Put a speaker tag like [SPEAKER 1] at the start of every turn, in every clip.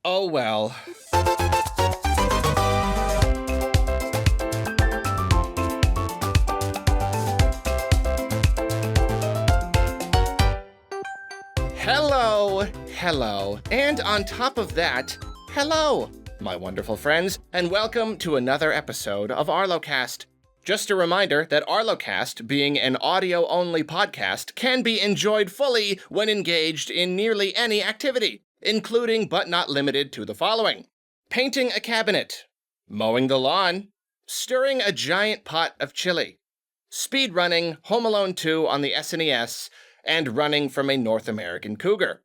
[SPEAKER 1] Oh well. Hello, and on top of that, hello, my wonderful friends, and welcome to another episode of Arlocast. Just a reminder that Arlocast, being an audio-only podcast, can be enjoyed fully when engaged in nearly any activity, including but not limited to the following: painting a cabinet, mowing the lawn, stirring a giant pot of chili, speedrunning Home Alone 2 on the SNES, and running from a North American cougar.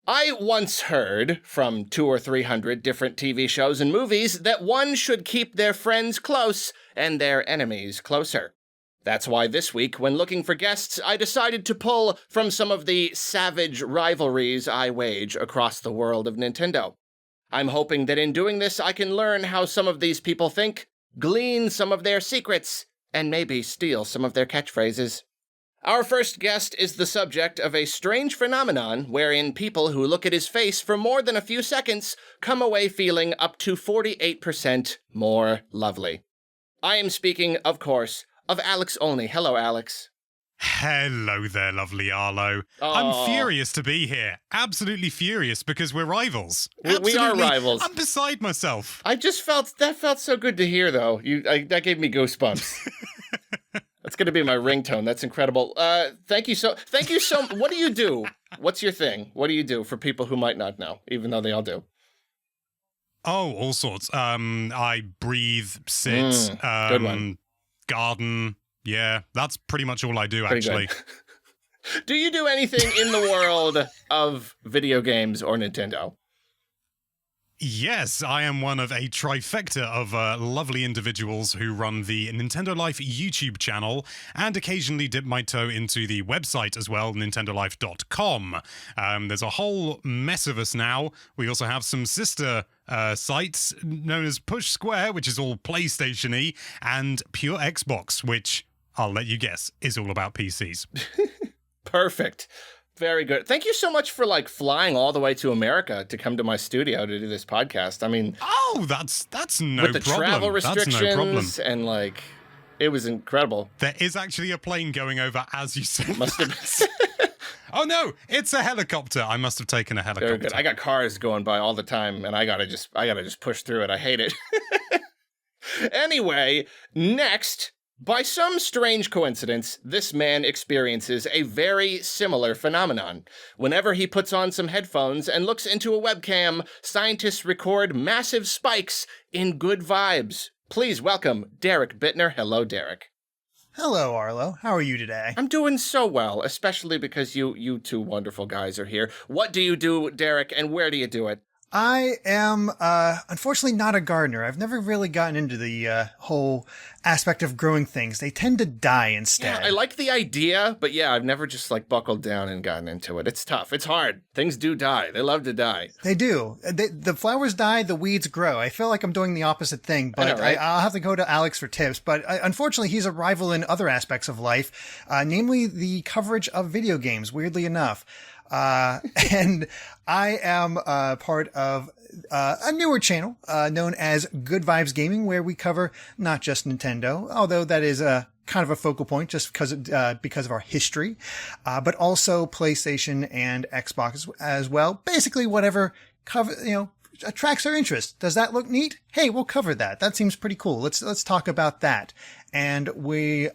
[SPEAKER 1] I once heard, from 200 or 300 different TV shows and movies, that one should keep their friends close and their enemies closer. That's why this week, when looking for guests, I decided to pull from some of the savage rivalries I wage across the world of Nintendo. I'm hoping that in doing this, I can learn how some of these people think, glean some of their secrets, and maybe steal some of their catchphrases. Our first guest is the subject of a strange phenomenon wherein people who look at his face for more than a few seconds come away feeling up to 48% more lovely. I am speaking, of course, of Alex Olney. Hello, Alex.
[SPEAKER 2] Hello there, lovely Arlo.
[SPEAKER 1] Aww.
[SPEAKER 2] I'm furious to be here. Absolutely furious because we're rivals.
[SPEAKER 1] We are rivals.
[SPEAKER 2] I'm beside myself.
[SPEAKER 1] That felt so good to hear, though. That gave me goosebumps. That's going to be my ringtone. That's incredible. Thank you so. What do you do? What's your thing? What do you do for people who might not know, even though they all do?
[SPEAKER 2] Oh, all sorts. I breathe, sit,
[SPEAKER 1] good one.
[SPEAKER 2] Garden. Yeah, that's pretty much all I do, actually.
[SPEAKER 1] Do you do anything in the world of video games or Nintendo?
[SPEAKER 2] Yes, I am one of a trifecta of lovely individuals who run the Nintendo Life YouTube channel and occasionally dip my toe into the website as well, nintendolife.com. There's a whole mess of us now. We also have some sister sites known as Push Square, which is all PlayStation-y, and Pure Xbox, which, I'll let you guess, is all about PCs.
[SPEAKER 1] Perfect. Very good. Thank you so much for flying all the way to America to come to my studio to do this podcast. I mean,
[SPEAKER 2] that's no
[SPEAKER 1] with the
[SPEAKER 2] problem.
[SPEAKER 1] travel restrictions
[SPEAKER 2] That's no problem.
[SPEAKER 1] And it was incredible.
[SPEAKER 2] There is actually a plane going over as you said.
[SPEAKER 1] Must have been.
[SPEAKER 2] Oh no, it's a helicopter. I must have taken a helicopter.
[SPEAKER 1] Very good. I got cars going by all the time, and I gotta just push through it. I hate it. Anyway, next. By some strange coincidence, this man experiences a very similar phenomenon. Whenever he puts on some headphones and looks into a webcam, scientists record massive spikes in good vibes. Please welcome Derrick Bitner. Hello, Derrick.
[SPEAKER 3] Hello, Arlo. How are you today?
[SPEAKER 1] I'm doing so well, especially because you two wonderful guys are here. What do you do, Derrick, and where do you do it?
[SPEAKER 3] I am, unfortunately not a gardener. I've never really gotten into the whole aspect of growing things. They tend to die instead.
[SPEAKER 1] Yeah, I like the idea, but yeah, I've never just buckled down and gotten into it. It's tough. It's hard. Things do die. They love to die.
[SPEAKER 3] They do. The flowers die, the weeds grow. I feel like I'm doing the opposite thing, but
[SPEAKER 1] I know, right?
[SPEAKER 3] I'll have to go to Alex for tips. But unfortunately, he's a rival in other aspects of life, namely the coverage of video games, weirdly enough. And I am part of a newer channel known as Good Vibes Gaming, where we cover not just Nintendo, although that is a kind of a focal point just because of our history, but also PlayStation and Xbox as well. Basically, whatever attracts our interest. Does that look neat? Hey, we'll cover that. That seems pretty cool. Let's talk about that. And we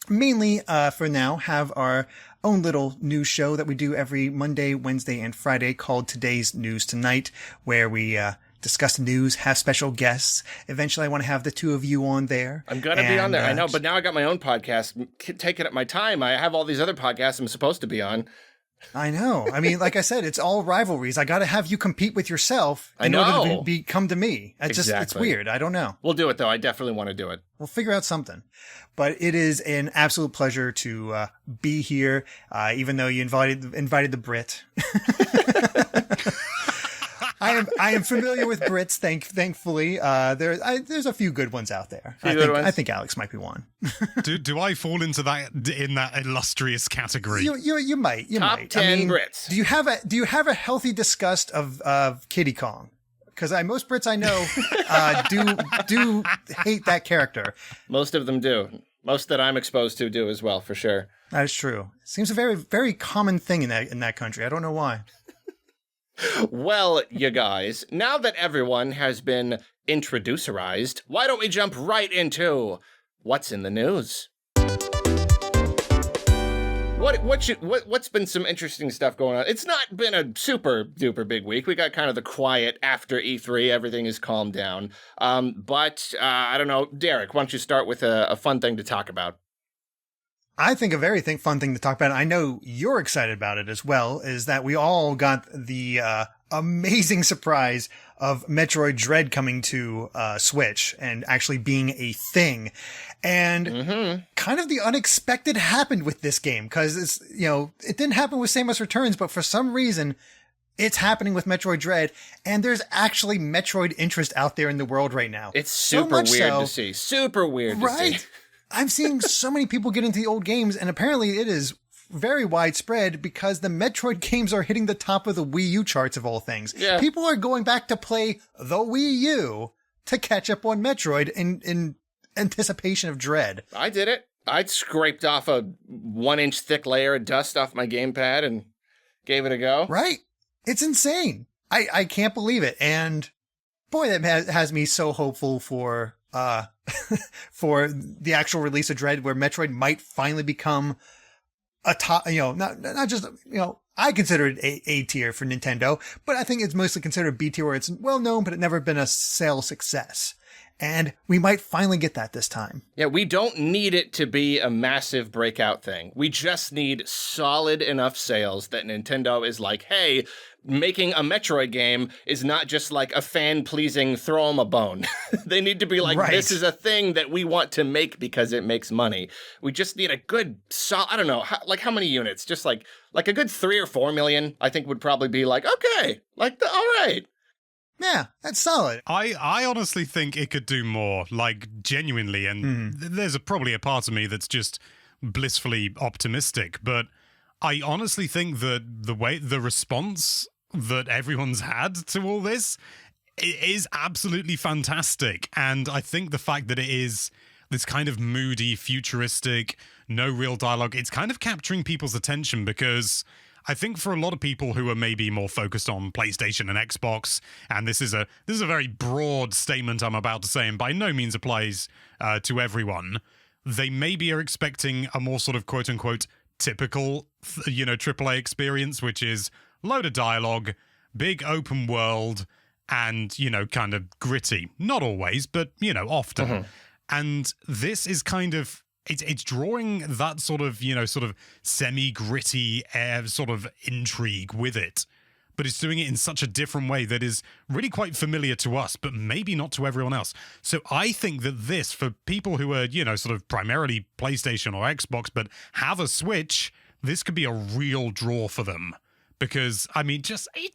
[SPEAKER 3] mainly, for now, have our own little news show that we do every Monday, Wednesday, and Friday called Today's News Tonight, where we discuss the news, have special guests. Eventually, I want to have the two of you on there.
[SPEAKER 1] I'm going to be on there. I know, but now I got my own podcast. Taking up my time. I have all these other podcasts I'm supposed to be on.
[SPEAKER 3] I know. I mean, like I said, it's all rivalries. I got to have you compete with yourself in order to come to me. It's weird. I don't know.
[SPEAKER 1] We'll do it, though. I definitely want to do it.
[SPEAKER 3] We'll figure out something. But it is an absolute pleasure to be here, even though you invited the Brit. I am familiar with Brits. Thankfully, there's a few good ones out there. I think Alex might be one.
[SPEAKER 2] Do I fall into that illustrious category?
[SPEAKER 3] You might.
[SPEAKER 1] Top 10 Brits.
[SPEAKER 3] Do you have a healthy disgust of Kiddy Kong? Because most Brits I know do hate that character.
[SPEAKER 1] Most of them do. Most that I'm exposed to do as well, for sure.
[SPEAKER 3] That is true. Seems a very, very common thing in that country. I don't know why.
[SPEAKER 1] Well, you guys, now that everyone has been introducerized, why don't we jump right into what's in the news? What's been some interesting stuff going on? It's not been a super duper big week. We got kind of the quiet after E3. Everything is calmed down. But I don't know, Derek, why don't you start with a fun thing to talk about?
[SPEAKER 3] I think a very fun thing to talk about, I know you're excited about it as well, is that we all got the amazing surprise of Metroid Dread coming to Switch and actually being a thing. And kind of the unexpected happened with this game, because it's, it didn't happen with Samus Returns, but for some reason it's happening with Metroid Dread, and there's actually Metroid interest out there in the world right now.
[SPEAKER 1] It's super weird to see. Super weird to see.
[SPEAKER 3] I'm seeing so many people get into the old games, and apparently it is very widespread because the Metroid games are hitting the top of the Wii U charts of all things.
[SPEAKER 1] Yeah.
[SPEAKER 3] People are going back to play the Wii U to catch up on Metroid in anticipation of Dread.
[SPEAKER 1] I did it. I scraped off a 1-inch thick layer of dust off my gamepad and gave it a go.
[SPEAKER 3] Right. It's insane. I can't believe it. And boy, that has me so hopeful for for the actual release of Dread, where Metroid might finally become a top, not just, I consider it A tier for Nintendo, but I think it's mostly considered B tier, where it's well known, but it never been a sales success. And we might finally get that this time.
[SPEAKER 1] Yeah, we don't need it to be a massive breakout thing. We just need solid enough sales that Nintendo is like, hey, making a Metroid game is not just like a fan-pleasing throw 'em a bone. They need to be like, right, this is a thing that we want to make because it makes money. We just need a good, I don't know, how many units? Just like a good 3 or 4 million, I think would probably be like, okay, all right.
[SPEAKER 3] Yeah, that's solid.
[SPEAKER 2] I honestly think it could do more, like genuinely, and there's probably a part of me that's just blissfully optimistic, but I honestly think that the response that everyone's had to all this is absolutely fantastic, and I think the fact that it is this kind of moody, futuristic, no real dialogue, it's kind of capturing people's attention, because I think for a lot of people who are maybe more focused on PlayStation and Xbox, and this is a very broad statement I'm about to say, and by no means applies to everyone, they maybe are expecting a more sort of quote-unquote typical, AAA experience, which is load of dialogue, big open world, and, kind of gritty. Not always, but, often. And this is kind of, it's drawing that sort of semi-gritty air, sort of intrigue with it. But it's doing it in such a different way that is really quite familiar to us, but maybe not to everyone else. So I think that this, for people who are, sort of primarily PlayStation or Xbox, but have a Switch, this could be a real draw for them. Because, it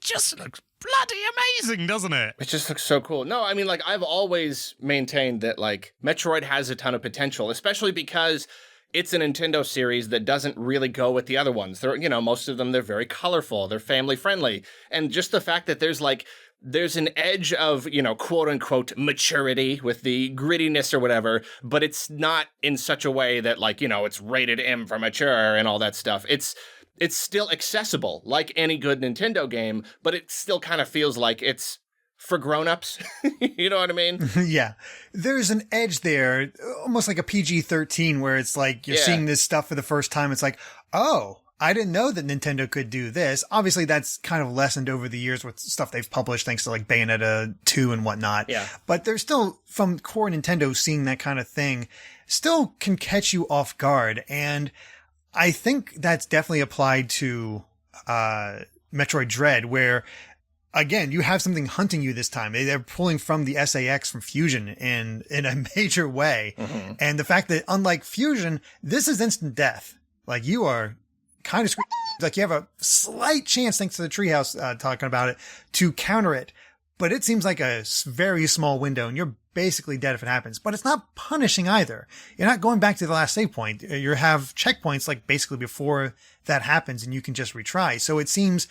[SPEAKER 2] just looks bloody amazing, doesn't it?
[SPEAKER 1] It just looks so cool. No, I've always maintained that, Metroid has a ton of potential, especially because it's a Nintendo series that doesn't really go with the other ones. They're, most of them, they're very colorful, they're family friendly. And just the fact that there's an edge of, quote unquote maturity with the grittiness or whatever, but it's not in such a way that it's rated M for mature and all that stuff. It's still accessible like any good Nintendo game, but it still kind of feels like it's for grown-ups. You know what I mean?
[SPEAKER 3] Yeah. There's an edge there, almost like a PG-13, where it's like you're seeing this stuff for the first time. It's like, oh, I didn't know that Nintendo could do this. Obviously, that's kind of lessened over the years with stuff they've published, thanks to Bayonetta 2 and whatnot.
[SPEAKER 1] Yeah.
[SPEAKER 3] But there's still, from core Nintendo, seeing that kind of thing still can catch you off guard. And I think that's definitely applied to Metroid Dread, where, again, you have something hunting you this time. They're pulling from the SAX from Fusion in a major way. And the fact that, unlike Fusion, this is instant death. You are kind of screwed Like you have a slight chance, thanks to the treehouse talking about it, to counter it. But it seems like a very small window, and you're basically dead if it happens. But it's not punishing either. You're not going back to the last save point. You have checkpoints like basically before that happens, and you can just retry. So it seems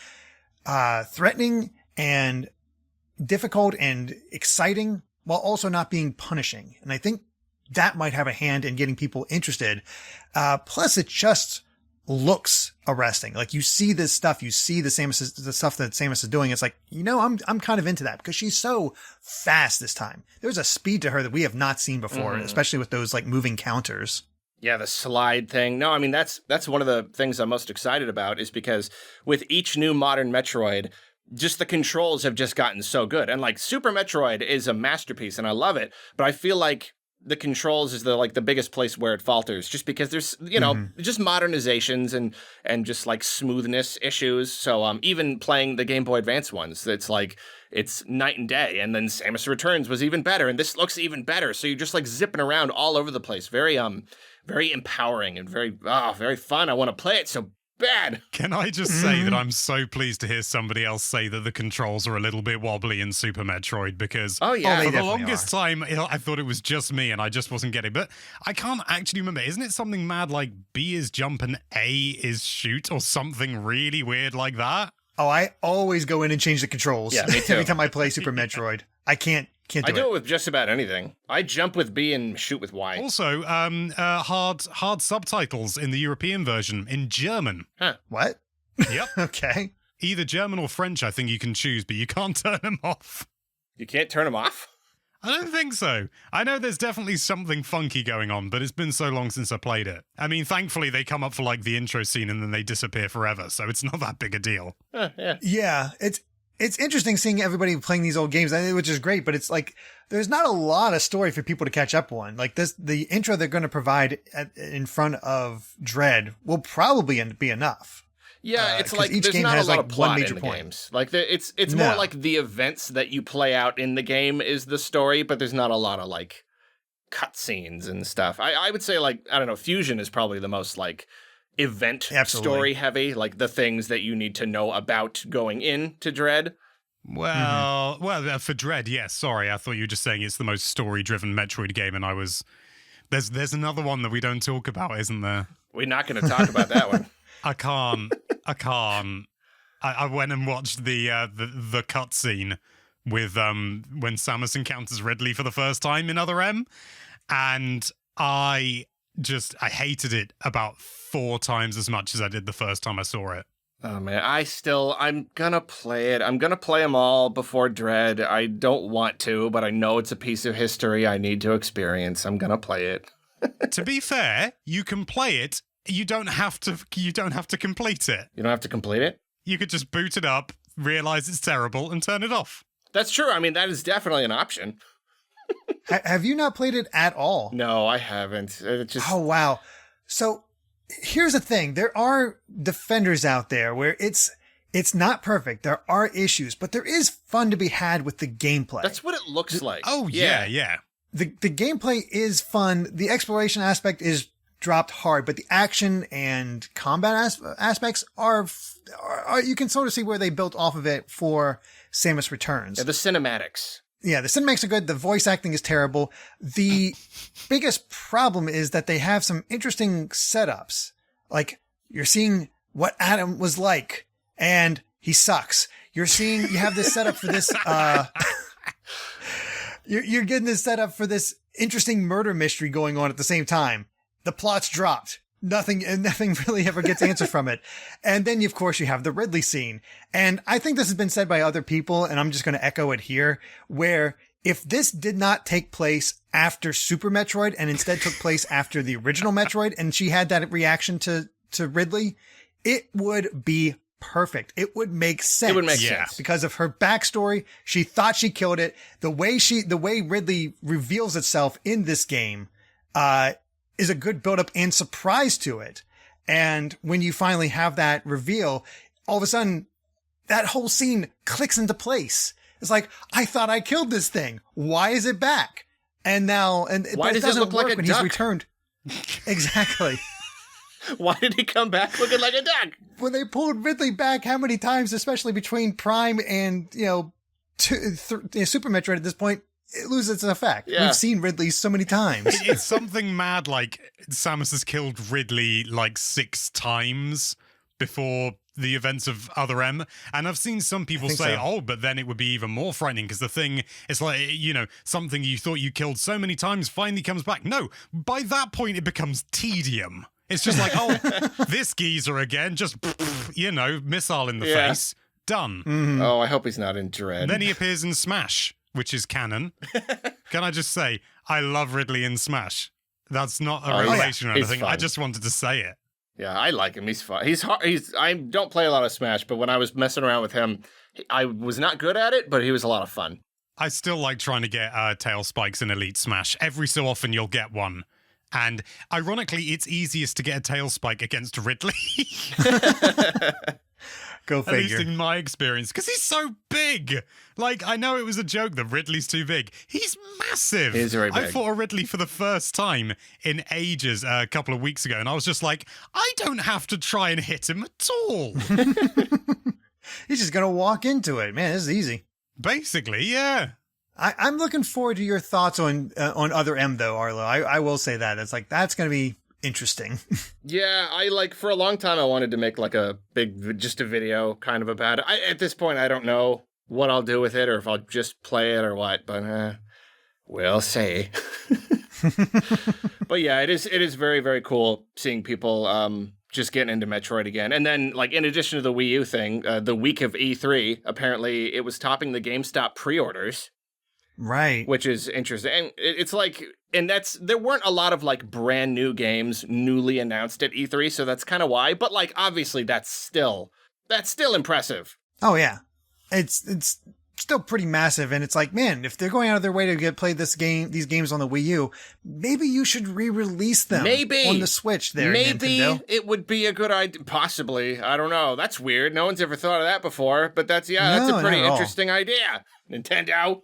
[SPEAKER 3] threatening and difficult and exciting while also not being punishing. And I think that might have a hand in getting people interested. Plus, it just looks arresting. Like you see this stuff, you see the stuff that Samus is doing. It's like, I'm kind of into that because she's so fast this time. There's a speed to her that we have not seen before, especially with those like moving counters.
[SPEAKER 1] Yeah, the slide thing. No, I mean, that's one of the things I'm most excited about is because with each new modern Metroid, just the controls have just gotten so good. And like Super Metroid is a masterpiece and I love it, but I feel like the controls is the biggest place where it falters, just because there's, just modernizations and just like smoothness issues. So even playing the Game Boy Advance ones, it's like, it's night and day. And then Samus Returns was even better, and this looks even better. So you're just like zipping around all over the place. Very empowering and very fun. I want to play it so bad.
[SPEAKER 2] Can I just say that I'm so pleased to hear somebody else say that the controls are a little bit wobbly in Super Metroid, because
[SPEAKER 1] for
[SPEAKER 2] the longest time I thought it was just me and I just wasn't getting it. But I can't actually remember. Isn't it something mad like B is jump and A is shoot or something really weird like that?
[SPEAKER 3] Oh, I always go in and change the controls.
[SPEAKER 1] Yeah, me too.
[SPEAKER 3] Every time I play Super Metroid. I can't do it.
[SPEAKER 1] I do it with just about anything. I jump with B and shoot with Y.
[SPEAKER 2] Also, hard subtitles in the European version in German.
[SPEAKER 1] Huh.
[SPEAKER 3] What?
[SPEAKER 2] Yep.
[SPEAKER 3] Okay.
[SPEAKER 2] Either German or French, I think you can choose, but you can't turn them off.
[SPEAKER 1] You can't turn them off?
[SPEAKER 2] I don't think so. I know there's definitely something funky going on, but it's been so long since I played it. I mean, thankfully they come up for like the intro scene and then they disappear forever, so it's not that big a deal.
[SPEAKER 3] Yeah, it's interesting seeing everybody playing these old games, which is great, but it's like there's not a lot of story for people to catch up on. Like the intro they're going to provide in front of Dread will probably be enough.
[SPEAKER 1] Yeah, it's like there's not a lot of plot in the games. Like it's more like the events that you play out in the game is the story, but there's not a lot of like cutscenes and stuff. I would say like, I don't know, Fusion is probably the most like event story heavy, like the things that you need to know about going into Dread.
[SPEAKER 2] Well, for Dread, yes. Sorry, I thought you were just saying it's the most story-driven Metroid game, and I was. There's another one that we don't talk about, isn't there?
[SPEAKER 1] We're not going to talk about that one.
[SPEAKER 2] I can't. I went and watched the cutscene with when Samus encounters Ridley for the first time in Other M, and I hated it about 4 times as much as I did the first time I saw it.
[SPEAKER 1] Oh man, I'm gonna play it. I'm gonna play them all before Dread. I don't want to, but I know it's a piece of history I need to experience. I'm gonna play it.
[SPEAKER 2] To be fair, you can play it. You don't have to complete it.
[SPEAKER 1] You don't have to complete it?
[SPEAKER 2] You could just boot it up, realize it's terrible, and turn it off.
[SPEAKER 1] That's true. I mean, that is definitely an option.
[SPEAKER 3] Have you not played it at all?
[SPEAKER 1] No, I haven't.
[SPEAKER 3] Oh, wow. So here's the thing. There are defenders out there where it's not perfect. There are issues, but there is fun to be had with the gameplay.
[SPEAKER 1] That's what it looks like.
[SPEAKER 2] Oh, yeah.
[SPEAKER 3] The gameplay is fun. The exploration aspect is dropped hard, but the action and combat aspects are you can sort of see where they built off of it for Samus Returns.
[SPEAKER 1] Yeah, the cinematics.
[SPEAKER 3] Yeah, the cinematics are good. The voice acting is terrible. The biggest problem is that they have some interesting setups. Like, you're seeing what Adam was like, and he sucks. You have this setup for this, you're getting this setup for this interesting murder mystery going on at the same time. The plot's dropped. Nothing really ever gets answered from it. And then, of course, you have the Ridley scene. And I think this has been said by other people, and I'm just going to echo it here, where if this did not take place after Super Metroid and instead took place after the original Metroid, and she had that reaction to Ridley, it would be perfect. It would make sense.
[SPEAKER 1] It would make sense.
[SPEAKER 3] Because of her backstory. She thought she killed it. The way Ridley reveals itself in this game, is a good build-up and surprise to it. And when you finally have that reveal, all of a sudden, that whole scene clicks into place. It's like, I thought I killed this thing. Why is it back? And now,
[SPEAKER 1] why does it look like a
[SPEAKER 3] when
[SPEAKER 1] duck?
[SPEAKER 3] He's returned. Exactly.
[SPEAKER 1] Why did he come back looking like a duck?
[SPEAKER 3] When they pulled Ridley back, how many times, especially between Prime and, Super Metroid at this point, it loses its effect.
[SPEAKER 1] Yeah.
[SPEAKER 3] We've seen Ridley so many times.
[SPEAKER 2] It's something mad like Samus has killed Ridley like 6 times before the events of Other M, and I've seen some people say, but then it would be even more frightening because the thing is like, something you thought you killed so many times finally comes back. No, by that point it becomes tedium. It's just like, this geezer again, just, missile in the face, done.
[SPEAKER 3] Mm-hmm.
[SPEAKER 1] Oh, I hope he's not in Dread.
[SPEAKER 2] Then he appears in Smash, which is canon. Can I just say, I love Ridley in Smash. That's not a revelation or anything. I just wanted to say it.
[SPEAKER 1] Yeah, I like him. He's fun. He's hard. I don't play a lot of Smash, but when I was messing around with him, I was not good at it, but he was a lot of fun.
[SPEAKER 2] I still like trying to get tail spikes in Elite Smash. Every so often you'll get one. And ironically, it's easiest to get a tail spike against Ridley.
[SPEAKER 3] Go figure.
[SPEAKER 2] At least in my experience, because he's so big. Like, I know it was a joke that Ridley's too big. He's massive.
[SPEAKER 1] He's very big.
[SPEAKER 2] I fought a Ridley for the first time in ages a couple of weeks ago, and I was just like, I don't have to try and hit him at all.
[SPEAKER 3] He's just going to walk into it. Man, this is easy.
[SPEAKER 2] Basically, yeah.
[SPEAKER 3] I'm looking forward to your thoughts on Other M, though, Arlo. I will say that. It's like, that's going to be interesting.
[SPEAKER 1] Yeah, for a long time I wanted to make like a video kind of about it. At this point I don't know what I'll do with it or if I'll just play it or what, but we'll see. But yeah, it is very, very cool seeing people just getting into Metroid again. And then like in addition to the Wii U thing, the week of E3, apparently it was topping the GameStop pre-orders.
[SPEAKER 3] Right.
[SPEAKER 1] Which is interesting. And it's like, and there weren't a lot of like brand new games newly announced at E3, so that's kind of why. But like, obviously that's still impressive.
[SPEAKER 3] Oh yeah. It's still pretty massive. And it's like, man, if they're going out of their way to play these games on the Wii U, maybe you should re-release them on the Switch there,
[SPEAKER 1] maybe
[SPEAKER 3] Nintendo.
[SPEAKER 1] It would be a good idea. Possibly. I don't know. That's weird. No one's ever thought of that before, but that's a pretty interesting idea. Nintendo.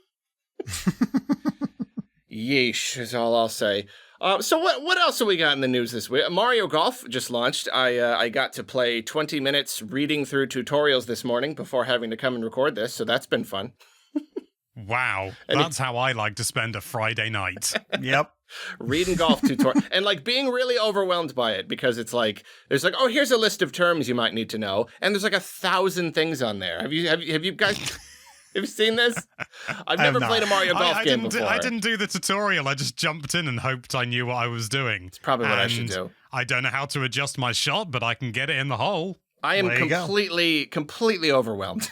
[SPEAKER 1] Yeesh is all I'll say. So what else have we got in the news this week? Mario Golf just launched. I got to play 20 minutes reading through tutorials this morning before having to come and record this, so that's been fun.
[SPEAKER 2] Wow, that's how I like to spend a Friday night.
[SPEAKER 3] Yep.
[SPEAKER 1] Reading golf tutorial and like being really overwhelmed by it because it's like there's like, oh, here's a list of terms you might need to know, and there's like 1,000 things on there. Have you guys? Have you seen this? I've never played a Mario Golf game before.
[SPEAKER 2] I didn't do the tutorial. I just jumped in and hoped I knew what I was doing. It's
[SPEAKER 1] probably what I should do.
[SPEAKER 2] I don't know how to adjust my shot, but I can get it in the hole.
[SPEAKER 1] I am completely overwhelmed.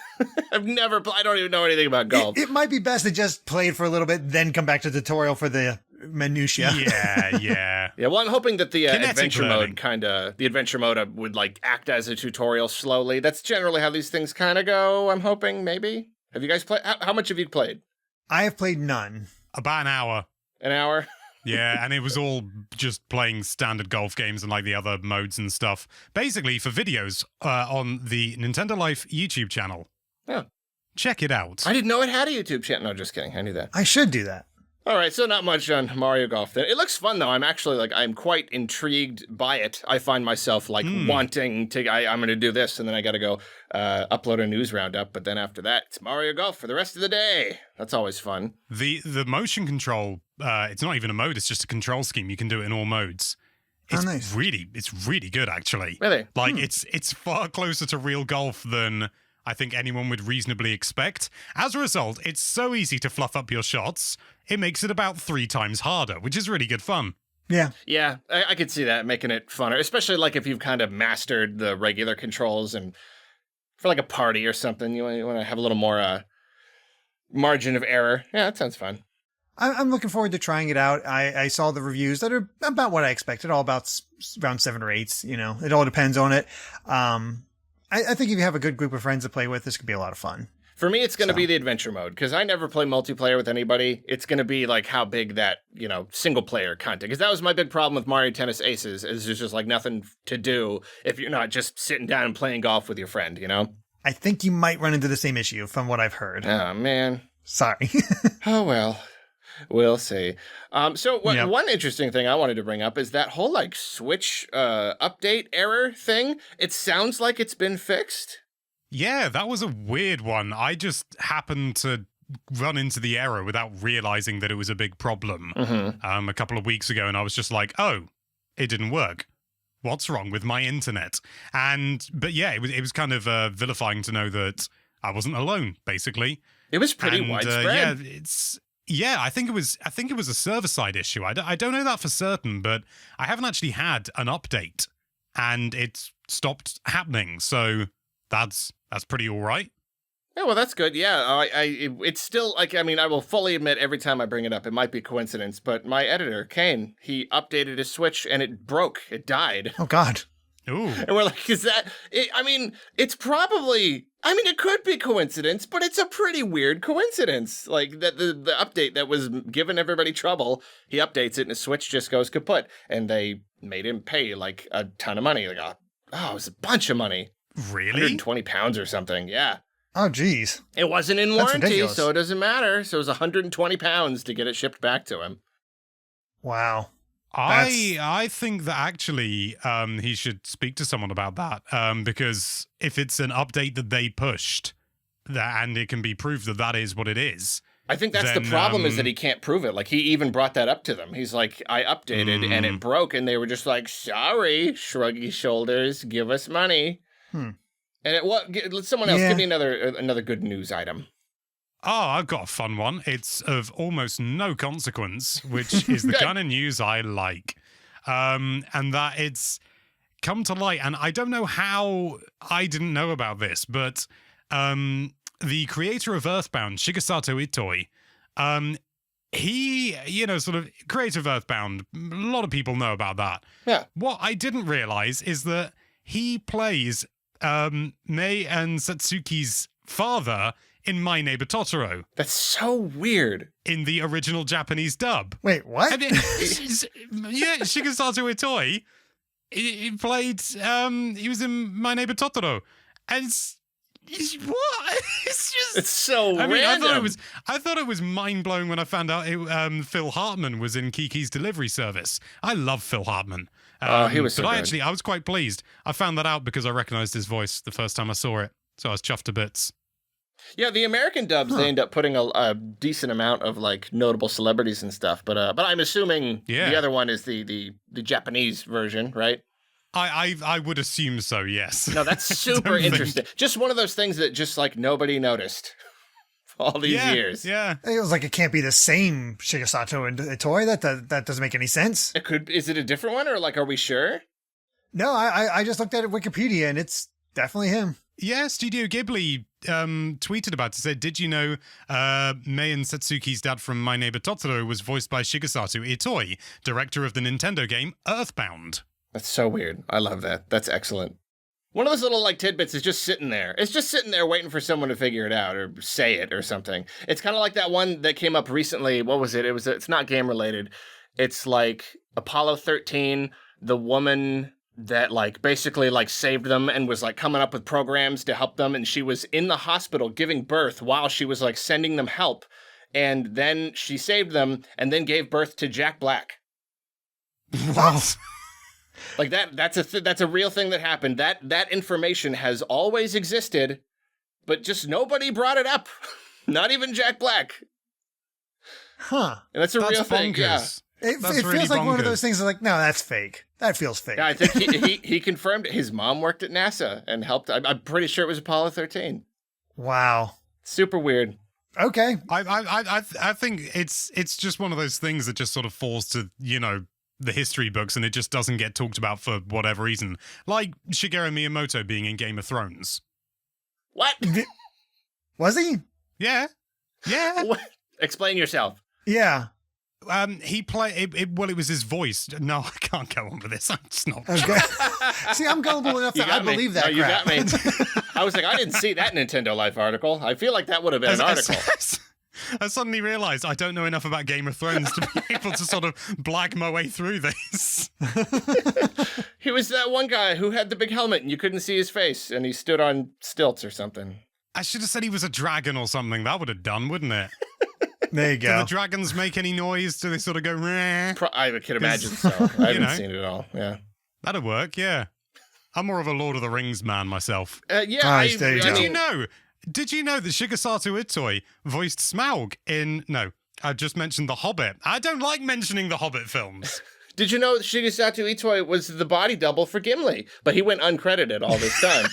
[SPEAKER 1] I don't even know anything about golf.
[SPEAKER 3] It might be best to just play it for a little bit, then come back to the tutorial for the minutia.
[SPEAKER 2] Yeah.
[SPEAKER 1] Yeah, well, I'm hoping that the adventure mode would like act as a tutorial slowly. That's generally how these things kind of go. I'm hoping, maybe. Have you guys played? How much have you played?
[SPEAKER 3] I have played none.
[SPEAKER 2] About an hour.
[SPEAKER 1] An hour?
[SPEAKER 2] Yeah, and it was all just playing standard golf games and like the other modes and stuff. Basically for videos on the Nintendo Life YouTube channel.
[SPEAKER 1] Yeah.
[SPEAKER 2] Check it out.
[SPEAKER 1] I didn't know it had a YouTube channel. No, just kidding. I knew that.
[SPEAKER 3] I should do that.
[SPEAKER 1] All right, so not much on Mario Golf then. It looks fun, though. I'm quite intrigued by it. I find myself, wanting to, I'm going to do this, and then I got to go upload a news roundup, but then after that, it's Mario Golf for the rest of the day. That's always fun.
[SPEAKER 2] The motion control, it's not even a mode, it's just a control scheme. You can do it in all modes. It's
[SPEAKER 3] nice.
[SPEAKER 2] It's really good, actually.
[SPEAKER 1] Really?
[SPEAKER 2] Like, it's far closer to real golf than I think anyone would reasonably expect. As a result, it's so easy to fluff up your shots, it makes it about 3 times harder, which is really good fun.
[SPEAKER 3] Yeah.
[SPEAKER 1] Yeah, I could see that, making it funner, especially like if you've kind of mastered the regular controls and for like a party or something, you want to have a little more margin of error. Yeah, that sounds fun.
[SPEAKER 3] I'm looking forward to trying it out. I saw the reviews that are about what I expected, all about around 7 or 8. It all depends on it. I think if you have a good group of friends to play with, this could be a lot of fun.
[SPEAKER 1] For me, it's going to be the adventure mode, because I never play multiplayer with anybody. It's going to be like how big that, single-player content, because that was my big problem with Mario Tennis Aces, is there's just like nothing to do if you're not just sitting down and playing golf with your friend,
[SPEAKER 3] I think you might run into the same issue from what I've heard.
[SPEAKER 1] Oh, man.
[SPEAKER 3] Sorry.
[SPEAKER 1] Oh, well. We'll see.
[SPEAKER 3] Yep.
[SPEAKER 1] One interesting thing I wanted to bring up is that whole like Switch update error thing. It sounds like it's been fixed.
[SPEAKER 2] Yeah, that was a weird one. I just happened to run into the error without realizing that it was a big problem a couple of weeks ago, and I was just like, oh, it didn't work. What's wrong with my internet? But yeah, it was kind of vilifying to know that I wasn't alone, basically.
[SPEAKER 1] It was pretty widespread.
[SPEAKER 2] I think it was a server-side issue. I don't know that for certain, but I haven't actually had an update, and it's stopped happening. So that's pretty all right.
[SPEAKER 1] Yeah, well, that's good. Yeah, it's still, like, I mean, I will fully admit every time I bring it up, it might be coincidence, but my editor, Kane, he updated his Switch and it broke. It died.
[SPEAKER 3] Oh, God.
[SPEAKER 2] Ooh.
[SPEAKER 1] And we're like, it's probably, it could be coincidence, but it's a pretty weird coincidence. Like, that the update that was giving everybody trouble, he updates it and his Switch just goes kaput. And they made him pay, like, a ton of money. Like, it was a bunch of money.
[SPEAKER 2] Really?
[SPEAKER 1] £120 or something, yeah.
[SPEAKER 3] Oh, geez.
[SPEAKER 1] It wasn't in
[SPEAKER 3] That's
[SPEAKER 1] warranty,
[SPEAKER 3] ridiculous.
[SPEAKER 1] so it doesn't matter. So it was £120 to get it shipped back to him.
[SPEAKER 3] Wow.
[SPEAKER 2] I think that actually he should speak to someone about that because if it's an update that they pushed and it can be proved that is what it is.
[SPEAKER 1] I think that's the problem is that he can't prove it. Like, he even brought that up to them. He's like, I updated and it broke, and they were just like, sorry, shruggy shoulders, give us money. And let someone else give me another good news item.
[SPEAKER 2] Oh, I've got a fun one. It's of almost no consequence, which is the kind of news I like. And that it's come to light. And I don't know how I didn't know about this, but the creator of Earthbound, Shigesato Itoi, he, sort of creator of Earthbound, a lot of people know about that.
[SPEAKER 1] Yeah.
[SPEAKER 2] What I didn't realize is that he plays Mei and Satsuki's father in My Neighbor Totoro.
[SPEAKER 1] That's so weird.
[SPEAKER 2] In the original Japanese dub.
[SPEAKER 3] Wait, what?
[SPEAKER 2] And Shigesato Itoi, he played, he was in My Neighbor Totoro. And what?
[SPEAKER 1] It's so random.
[SPEAKER 2] I thought it was mind-blowing when I found out Phil Hartman was in Kiki's Delivery Service. I love Phil Hartman.
[SPEAKER 1] He was so good.
[SPEAKER 2] I was quite pleased. I found that out because I recognized his voice the first time I saw it. So I was chuffed to bits.
[SPEAKER 1] Yeah, the American dubs, they end up putting a decent amount of, like, notable celebrities and stuff. But I'm assuming the other one is the Japanese version, right?
[SPEAKER 2] I would assume so, yes.
[SPEAKER 1] No, that's super interesting. Just one of those things that just, like, nobody noticed all these years.
[SPEAKER 2] Yeah.
[SPEAKER 3] It was like it can't be the same Shigesato and Itoi. That doesn't make any sense.
[SPEAKER 1] It could. Is it a different one, or, like, are we sure?
[SPEAKER 3] No, I just looked at Wikipedia, and it's definitely him.
[SPEAKER 2] Yeah, Studio Ghibli tweeted about it. Said, did you know Mei and Satsuki's dad from My Neighbor Totoro was voiced by Shigesato Itoi, director of the Nintendo game Earthbound?
[SPEAKER 1] That's so weird. I love that. That's excellent. One of those little, like, tidbits is just sitting there. It's just sitting there waiting for someone to figure it out or say it or something. It's kind of like that one that came up recently. What was it? It's not game related. It's like Apollo 13, the woman that, like, basically, like, saved them and was, like, coming up with programs to help them, and she was in the hospital giving birth while she was, like, sending them help, and then she saved them and then gave birth to Jack Black.
[SPEAKER 2] What?
[SPEAKER 1] Like, that's a real thing that happened. That information has always existed, but just nobody brought it up. Not even Jack Black.
[SPEAKER 3] Huh.
[SPEAKER 1] And that's a real thing, yeah.
[SPEAKER 3] It feels like one of those things that's like, no, that's fake. That feels fake.
[SPEAKER 1] Yeah, I think he confirmed it. His mom worked at NASA and helped. I'm pretty sure it was Apollo 13.
[SPEAKER 3] Wow.
[SPEAKER 1] Super weird.
[SPEAKER 3] Okay.
[SPEAKER 2] I think it's just one of those things that just sort of falls to, the history books, and it just doesn't get talked about for whatever reason. Like Shigeru Miyamoto being in Game of Thrones.
[SPEAKER 1] What?
[SPEAKER 3] Was he?
[SPEAKER 2] Yeah. Yeah.
[SPEAKER 1] What? Explain yourself.
[SPEAKER 3] Yeah.
[SPEAKER 2] He played it. Well, it was his voice. No, I can't go on with this. I'm just not.
[SPEAKER 3] Okay. See, I'm gullible enough that I believe that.
[SPEAKER 1] No, you got me. I was like, I didn't see that Nintendo Life article. I feel like that would have been an article.
[SPEAKER 2] I suddenly realized I don't know enough about Game of Thrones to be able to sort of blag my way through this.
[SPEAKER 1] He was that one guy who had the big helmet and you couldn't see his face, and he stood on stilts or something.
[SPEAKER 2] I should have said he was a dragon or something. That would have done, wouldn't it?
[SPEAKER 3] There you
[SPEAKER 2] Do
[SPEAKER 3] go.
[SPEAKER 2] the dragons make any noise? Do they sort of go, meh?
[SPEAKER 1] I could imagine so. I haven't
[SPEAKER 2] know.
[SPEAKER 1] seen it all. Yeah.
[SPEAKER 2] That'd work, yeah. I'm more of a Lord of the Rings man myself.
[SPEAKER 1] Yeah.
[SPEAKER 3] Nice, there you go.
[SPEAKER 2] Did you know that Shigesato Itoi voiced Smaug in... No, I just mentioned The Hobbit. I don't like mentioning the Hobbit films.
[SPEAKER 1] Did you know that Shigesato Itoi was the body double for Gimli? But he went uncredited all this time.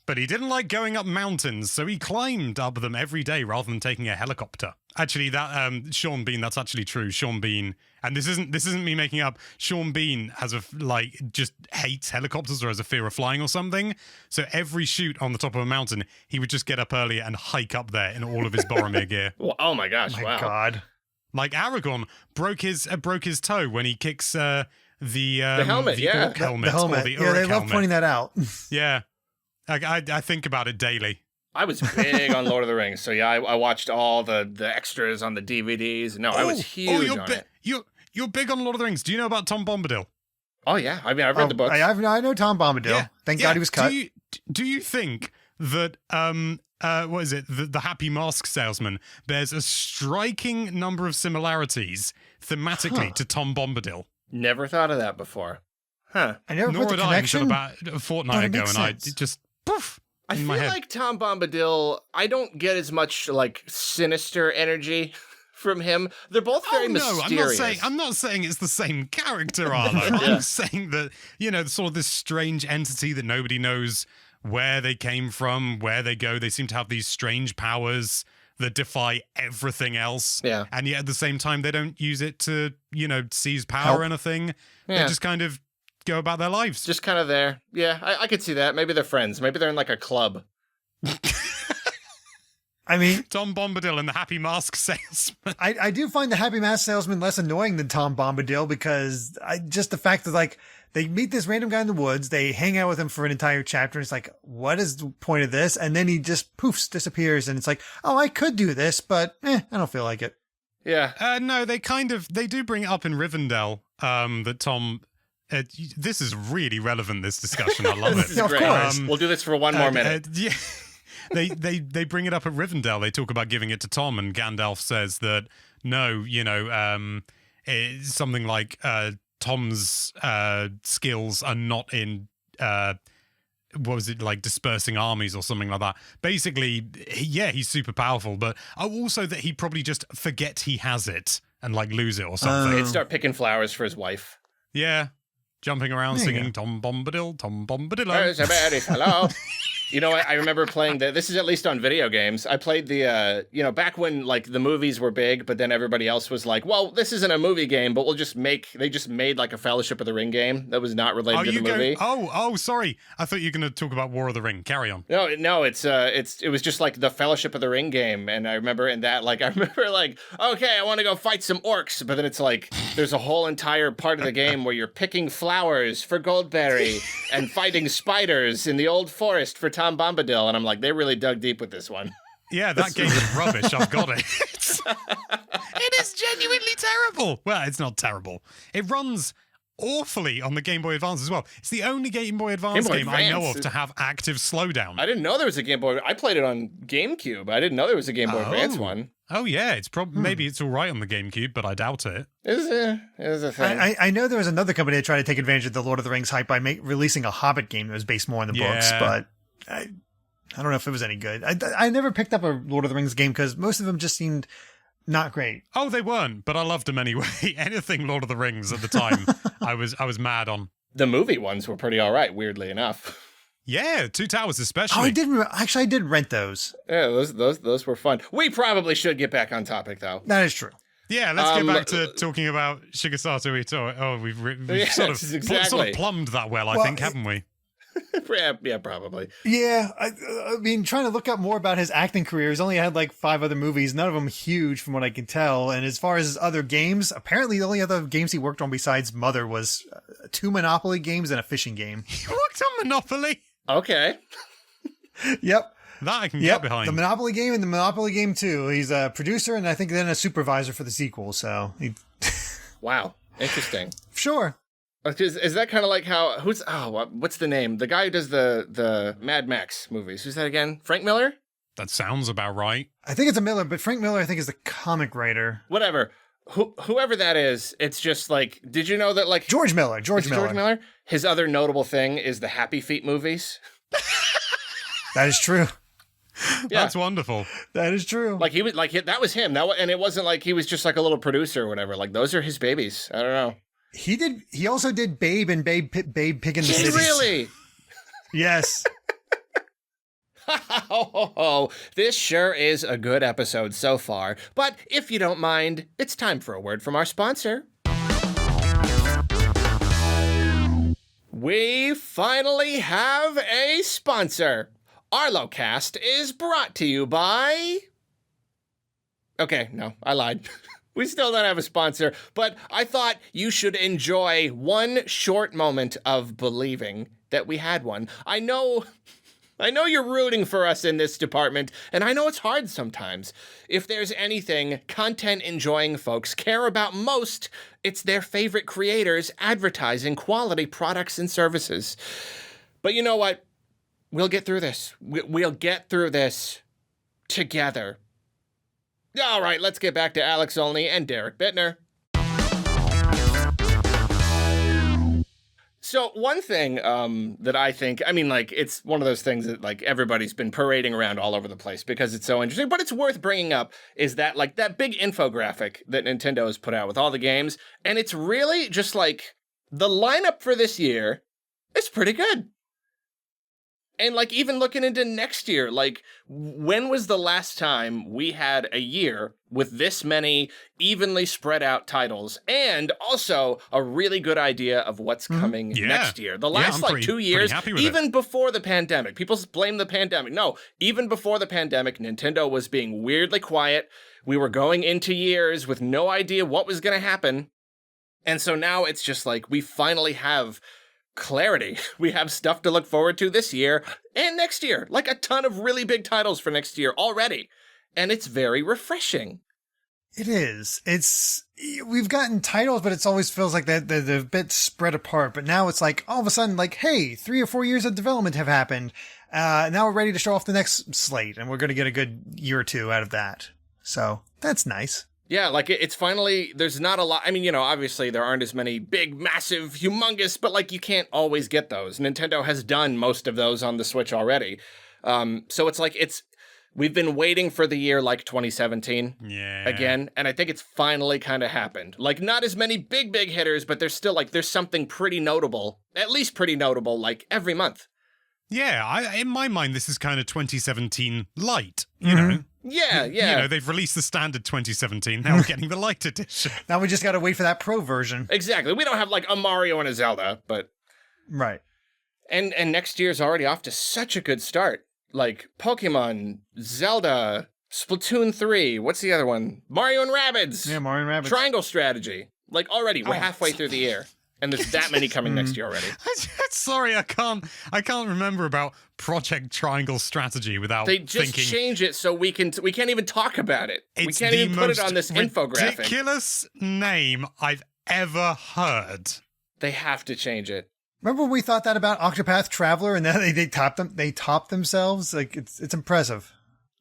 [SPEAKER 2] But he didn't like going up mountains, so he climbed up them every day rather than taking a helicopter. Actually, that Sean Bean, that's actually true. Sean Bean, and this isn't me making up. Sean Bean has just hates helicopters or has a fear of flying or something. So every shoot on the top of a mountain, he would just get up earlier and hike up there in all of his Boromir gear.
[SPEAKER 1] Well, oh my gosh!
[SPEAKER 3] My
[SPEAKER 1] Wow.
[SPEAKER 3] God.
[SPEAKER 2] Like Aragorn broke his toe when he kicks the
[SPEAKER 1] helmet,
[SPEAKER 2] the
[SPEAKER 1] yeah.
[SPEAKER 2] orc helmet,
[SPEAKER 3] The helmet.
[SPEAKER 2] or the
[SPEAKER 3] Yeah,
[SPEAKER 2] Uruk
[SPEAKER 3] they love
[SPEAKER 2] helmet.
[SPEAKER 3] pointing that out.
[SPEAKER 2] Yeah, I think about it daily.
[SPEAKER 1] I was big on Lord of the Rings, so yeah, I watched all the extras on the DVDs. No, I was huge on it.
[SPEAKER 2] You're big on Lord of the Rings. Do you know about Tom Bombadil?
[SPEAKER 1] Oh yeah, I mean I've read the books.
[SPEAKER 3] I know Tom Bombadil. Thank God he was cut.
[SPEAKER 2] Do you think that what is it? The Happy Mask Salesman bears a striking number of similarities thematically to Tom Bombadil?
[SPEAKER 1] Never thought of that before. Huh.
[SPEAKER 3] I never
[SPEAKER 2] Nor
[SPEAKER 3] put the
[SPEAKER 2] had I until
[SPEAKER 3] connection.
[SPEAKER 2] about a fortnight
[SPEAKER 3] but it
[SPEAKER 2] ago,
[SPEAKER 3] makes
[SPEAKER 2] and
[SPEAKER 3] sense.
[SPEAKER 2] I just poof.
[SPEAKER 1] I
[SPEAKER 2] in
[SPEAKER 1] feel
[SPEAKER 2] my head.
[SPEAKER 1] like Tom Bombadil, I don't get as much like sinister energy from him. They're both very mysterious.
[SPEAKER 2] I'm not saying it's the same character, Arlo. I'm saying that, sort of this strange entity that nobody knows where they came from, where they go. They seem to have these strange powers that defy everything else.
[SPEAKER 1] Yeah.
[SPEAKER 2] And yet at the same time, they don't use it to, seize power
[SPEAKER 3] Help.
[SPEAKER 2] or anything.
[SPEAKER 1] Yeah.
[SPEAKER 2] They just kind of go about their lives.
[SPEAKER 1] Just kind of there. Yeah, I could see that. Maybe they're friends. Maybe they're in like a club.
[SPEAKER 3] I mean,
[SPEAKER 2] Tom Bombadil and the Happy Mask Salesman.
[SPEAKER 3] I do find the Happy Mask Salesman less annoying than Tom Bombadil because just the fact that like they meet this random guy in the woods, they hang out with him for an entire chapter. And it's like, what is the point of this? And then he just poofs, disappears. And it's like, oh, I could do this, but I don't feel like it.
[SPEAKER 1] Yeah.
[SPEAKER 2] No, they do bring it up in Rivendell that Tom... this is really relevant, this discussion. I love it.
[SPEAKER 1] This is
[SPEAKER 3] Of
[SPEAKER 1] great.
[SPEAKER 3] course.
[SPEAKER 1] We'll do this for one more minute.
[SPEAKER 2] Yeah. They bring it up at Rivendell. They talk about giving it to Tom, and Gandalf says that no, it's something like Tom's skills are not in what was it, like dispersing armies or something like that. Basically, he's super powerful, but also that he probably just forget he has it and like lose it or something.
[SPEAKER 1] He'd start picking flowers for his wife.
[SPEAKER 2] Yeah. Jumping around
[SPEAKER 3] There you
[SPEAKER 2] singing Tom Bombadil, Tom Bombadillo.
[SPEAKER 1] There's a very hello. You know, I remember playing this is at least on video games. I played the, back when like the movies were big, but then everybody else was like, well, this isn't a movie game, but they just made like a Fellowship of the Ring game that was not related to the movie.
[SPEAKER 2] Sorry. I thought you were going to talk about War of the Ring. Carry on.
[SPEAKER 1] No, it was just like the Fellowship of the Ring game. And I remember okay, I want to go fight some orcs. But then it's like, there's a whole entire part of the game where you're picking flowers for Goldberry and fighting spiders in the old forest for Tom Bombadil. And I'm like, they really dug deep with this one.
[SPEAKER 2] Yeah, that game is rubbish. I've got it. It is genuinely terrible. Well, it's not terrible. It runs awfully on the Game Boy Advance as well. It's the only Game Boy Advance game I know of to have active slowdown.
[SPEAKER 1] I didn't know there was a Game Boy. I played it on GameCube. I didn't know there was a Game Boy Advance one.
[SPEAKER 2] Oh yeah, it's maybe it's all right on the GameCube, but I doubt it.
[SPEAKER 1] Is a thing.
[SPEAKER 3] I know there was another company that tried to take advantage of the Lord of the Rings hype by releasing a Hobbit game that was based more on the books, but I don't know if it was any good. I never picked up a Lord of the Rings game because most of them just seemed not great.
[SPEAKER 2] Oh, they weren't, but I loved them anyway. Anything Lord of the Rings at the time, I was mad on.
[SPEAKER 1] The movie ones were pretty all right, weirdly enough.
[SPEAKER 2] Yeah, Two Towers especially.
[SPEAKER 3] Oh, I did rent those.
[SPEAKER 1] Yeah, those were fun. We probably should get back on topic though.
[SPEAKER 3] That is true.
[SPEAKER 2] Yeah, let's get back to talking about Shigesato Itoi. Oh, we've sort of plumbed that well, I think, haven't we?
[SPEAKER 1] Yeah, probably.
[SPEAKER 3] Yeah, I mean, trying to look up more about his acting career, he's only had like 5 other movies, none of them huge from what I can tell. And as far as his other games, apparently the only other games he worked on besides Mother was 2 Monopoly games and a fishing game.
[SPEAKER 2] He worked on Monopoly?
[SPEAKER 1] Okay.
[SPEAKER 3] Yep.
[SPEAKER 2] That I can get behind.
[SPEAKER 3] The Monopoly game and the Monopoly game 2. He's a producer and I think then a supervisor for the sequel. So,
[SPEAKER 1] Wow, interesting.
[SPEAKER 3] Sure.
[SPEAKER 1] Is that kind of like how what's the name? The guy who does the Mad Max movies. Who's that again? Frank Miller?
[SPEAKER 2] That sounds about right.
[SPEAKER 3] I think it's a Miller, but Frank Miller, I think, is the comic writer.
[SPEAKER 1] Whatever. Whoever that is, it's just like, did you know that, like...
[SPEAKER 3] George Miller.
[SPEAKER 1] George Miller? His other notable thing is the Happy Feet movies.
[SPEAKER 3] That is true.
[SPEAKER 2] Yeah. That's wonderful.
[SPEAKER 3] That is true.
[SPEAKER 1] Like, he was, like, that was him. And it wasn't like he was just like a little producer or whatever. Like, those are his babies. I don't know.
[SPEAKER 3] He also did Babe and Babe Pig in the City.
[SPEAKER 1] Really?
[SPEAKER 3] Yes.
[SPEAKER 1] This sure is a good episode so far. But if you don't mind, it's time for a word from our sponsor. We finally have a sponsor. Arlocast is brought to you by... Okay, no, I lied. We still don't have a sponsor, but I thought you should enjoy one short moment of believing that we had one. I know you're rooting for us in this department, and I know it's hard sometimes. If there's anything content-enjoying folks care about most, it's their favorite creators advertising quality products and services. But you know what? We'll get through this. We'll get through this together. All right, let's get back to Alex Olney and Derrick Bitner. So one thing that I think, I mean, like, it's one of those things that, like, everybody's been parading around all over the place because it's so interesting, but it's worth bringing up, is that, like, that big infographic that Nintendo has put out with all the games, and it's really just, like, the lineup for this year is pretty good. And, like, even looking into next year, like, when was the last time we had a year with this many evenly spread out titles and also a really good idea of what's coming next year? The last, 2 years, even before the pandemic. People blame the pandemic. No, even before the pandemic, Nintendo was being weirdly quiet. We were going into years with no idea what was going to happen. And so now it's just like we finally have clarity. We have stuff to look forward to this year and next year, like a ton of really big titles for next year already. And it's very refreshing.
[SPEAKER 3] It is. We've gotten titles, but it always feels like they're a bit spread apart. But now it's like all of a sudden, like, hey, 3 or 4 years of development have happened. Now we're ready to show off the next slate, and we're going to get a good year or two out of that. So that's nice.
[SPEAKER 1] Yeah, like it's finally, there's not a lot. I mean, you know, obviously there aren't as many big, massive, humongous, but like you can't always get those. Nintendo has done most of those on the Switch already. So it's like we've been waiting for the year like 2017 again. And I think it's finally kind of happened. Like not as many big hitters, but there's still like, there's something pretty notable, at least pretty notable, like every month.
[SPEAKER 2] Yeah, in my mind, this is kind of 2017 light, you know?
[SPEAKER 1] Yeah.
[SPEAKER 2] You know, they've released the standard 2017. Now we're getting the light edition.
[SPEAKER 3] Now we just got to wait for that pro version.
[SPEAKER 1] Exactly. We don't have like a Mario and a Zelda, but...
[SPEAKER 3] Right.
[SPEAKER 1] And next year's already off to such a good start. Like Pokemon, Zelda, Splatoon 3. What's the other one? Mario and Rabbids.
[SPEAKER 3] Yeah, Mario and Rabbids.
[SPEAKER 1] Triangle Strategy. Like already, we're halfway through the year. And there's that many coming next year already.
[SPEAKER 2] Sorry, I can't remember about Project Triangle Strategy without thinking.
[SPEAKER 1] They just change it so we can't even talk about it. We can't even put it on this infographic.
[SPEAKER 2] Ridiculous name I've ever heard.
[SPEAKER 1] They have to change it.
[SPEAKER 3] Remember when we thought that about Octopath Traveler, and then they topped themselves? Like it's impressive.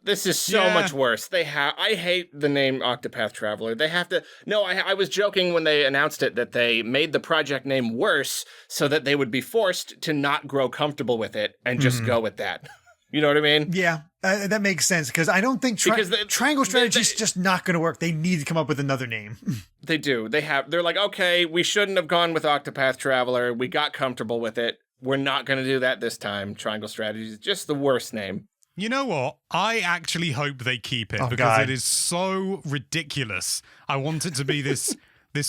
[SPEAKER 1] This is so much worse. I hate the name Octopath Traveler. They have to... No, I was joking when they announced it that they made the project name worse so that they would be forced to not grow comfortable with it and just go with that. You know what I mean?
[SPEAKER 3] Yeah, that makes sense because I don't think Triangle Strategy is just not going to work. They need to come up with another name.
[SPEAKER 1] They do. They're like, okay, we shouldn't have gone with Octopath Traveler. We got comfortable with it. We're not going to do that this time. Triangle Strategy is just the worst name.
[SPEAKER 2] You know what? I actually hope they keep it because it is so ridiculous. I want it to be this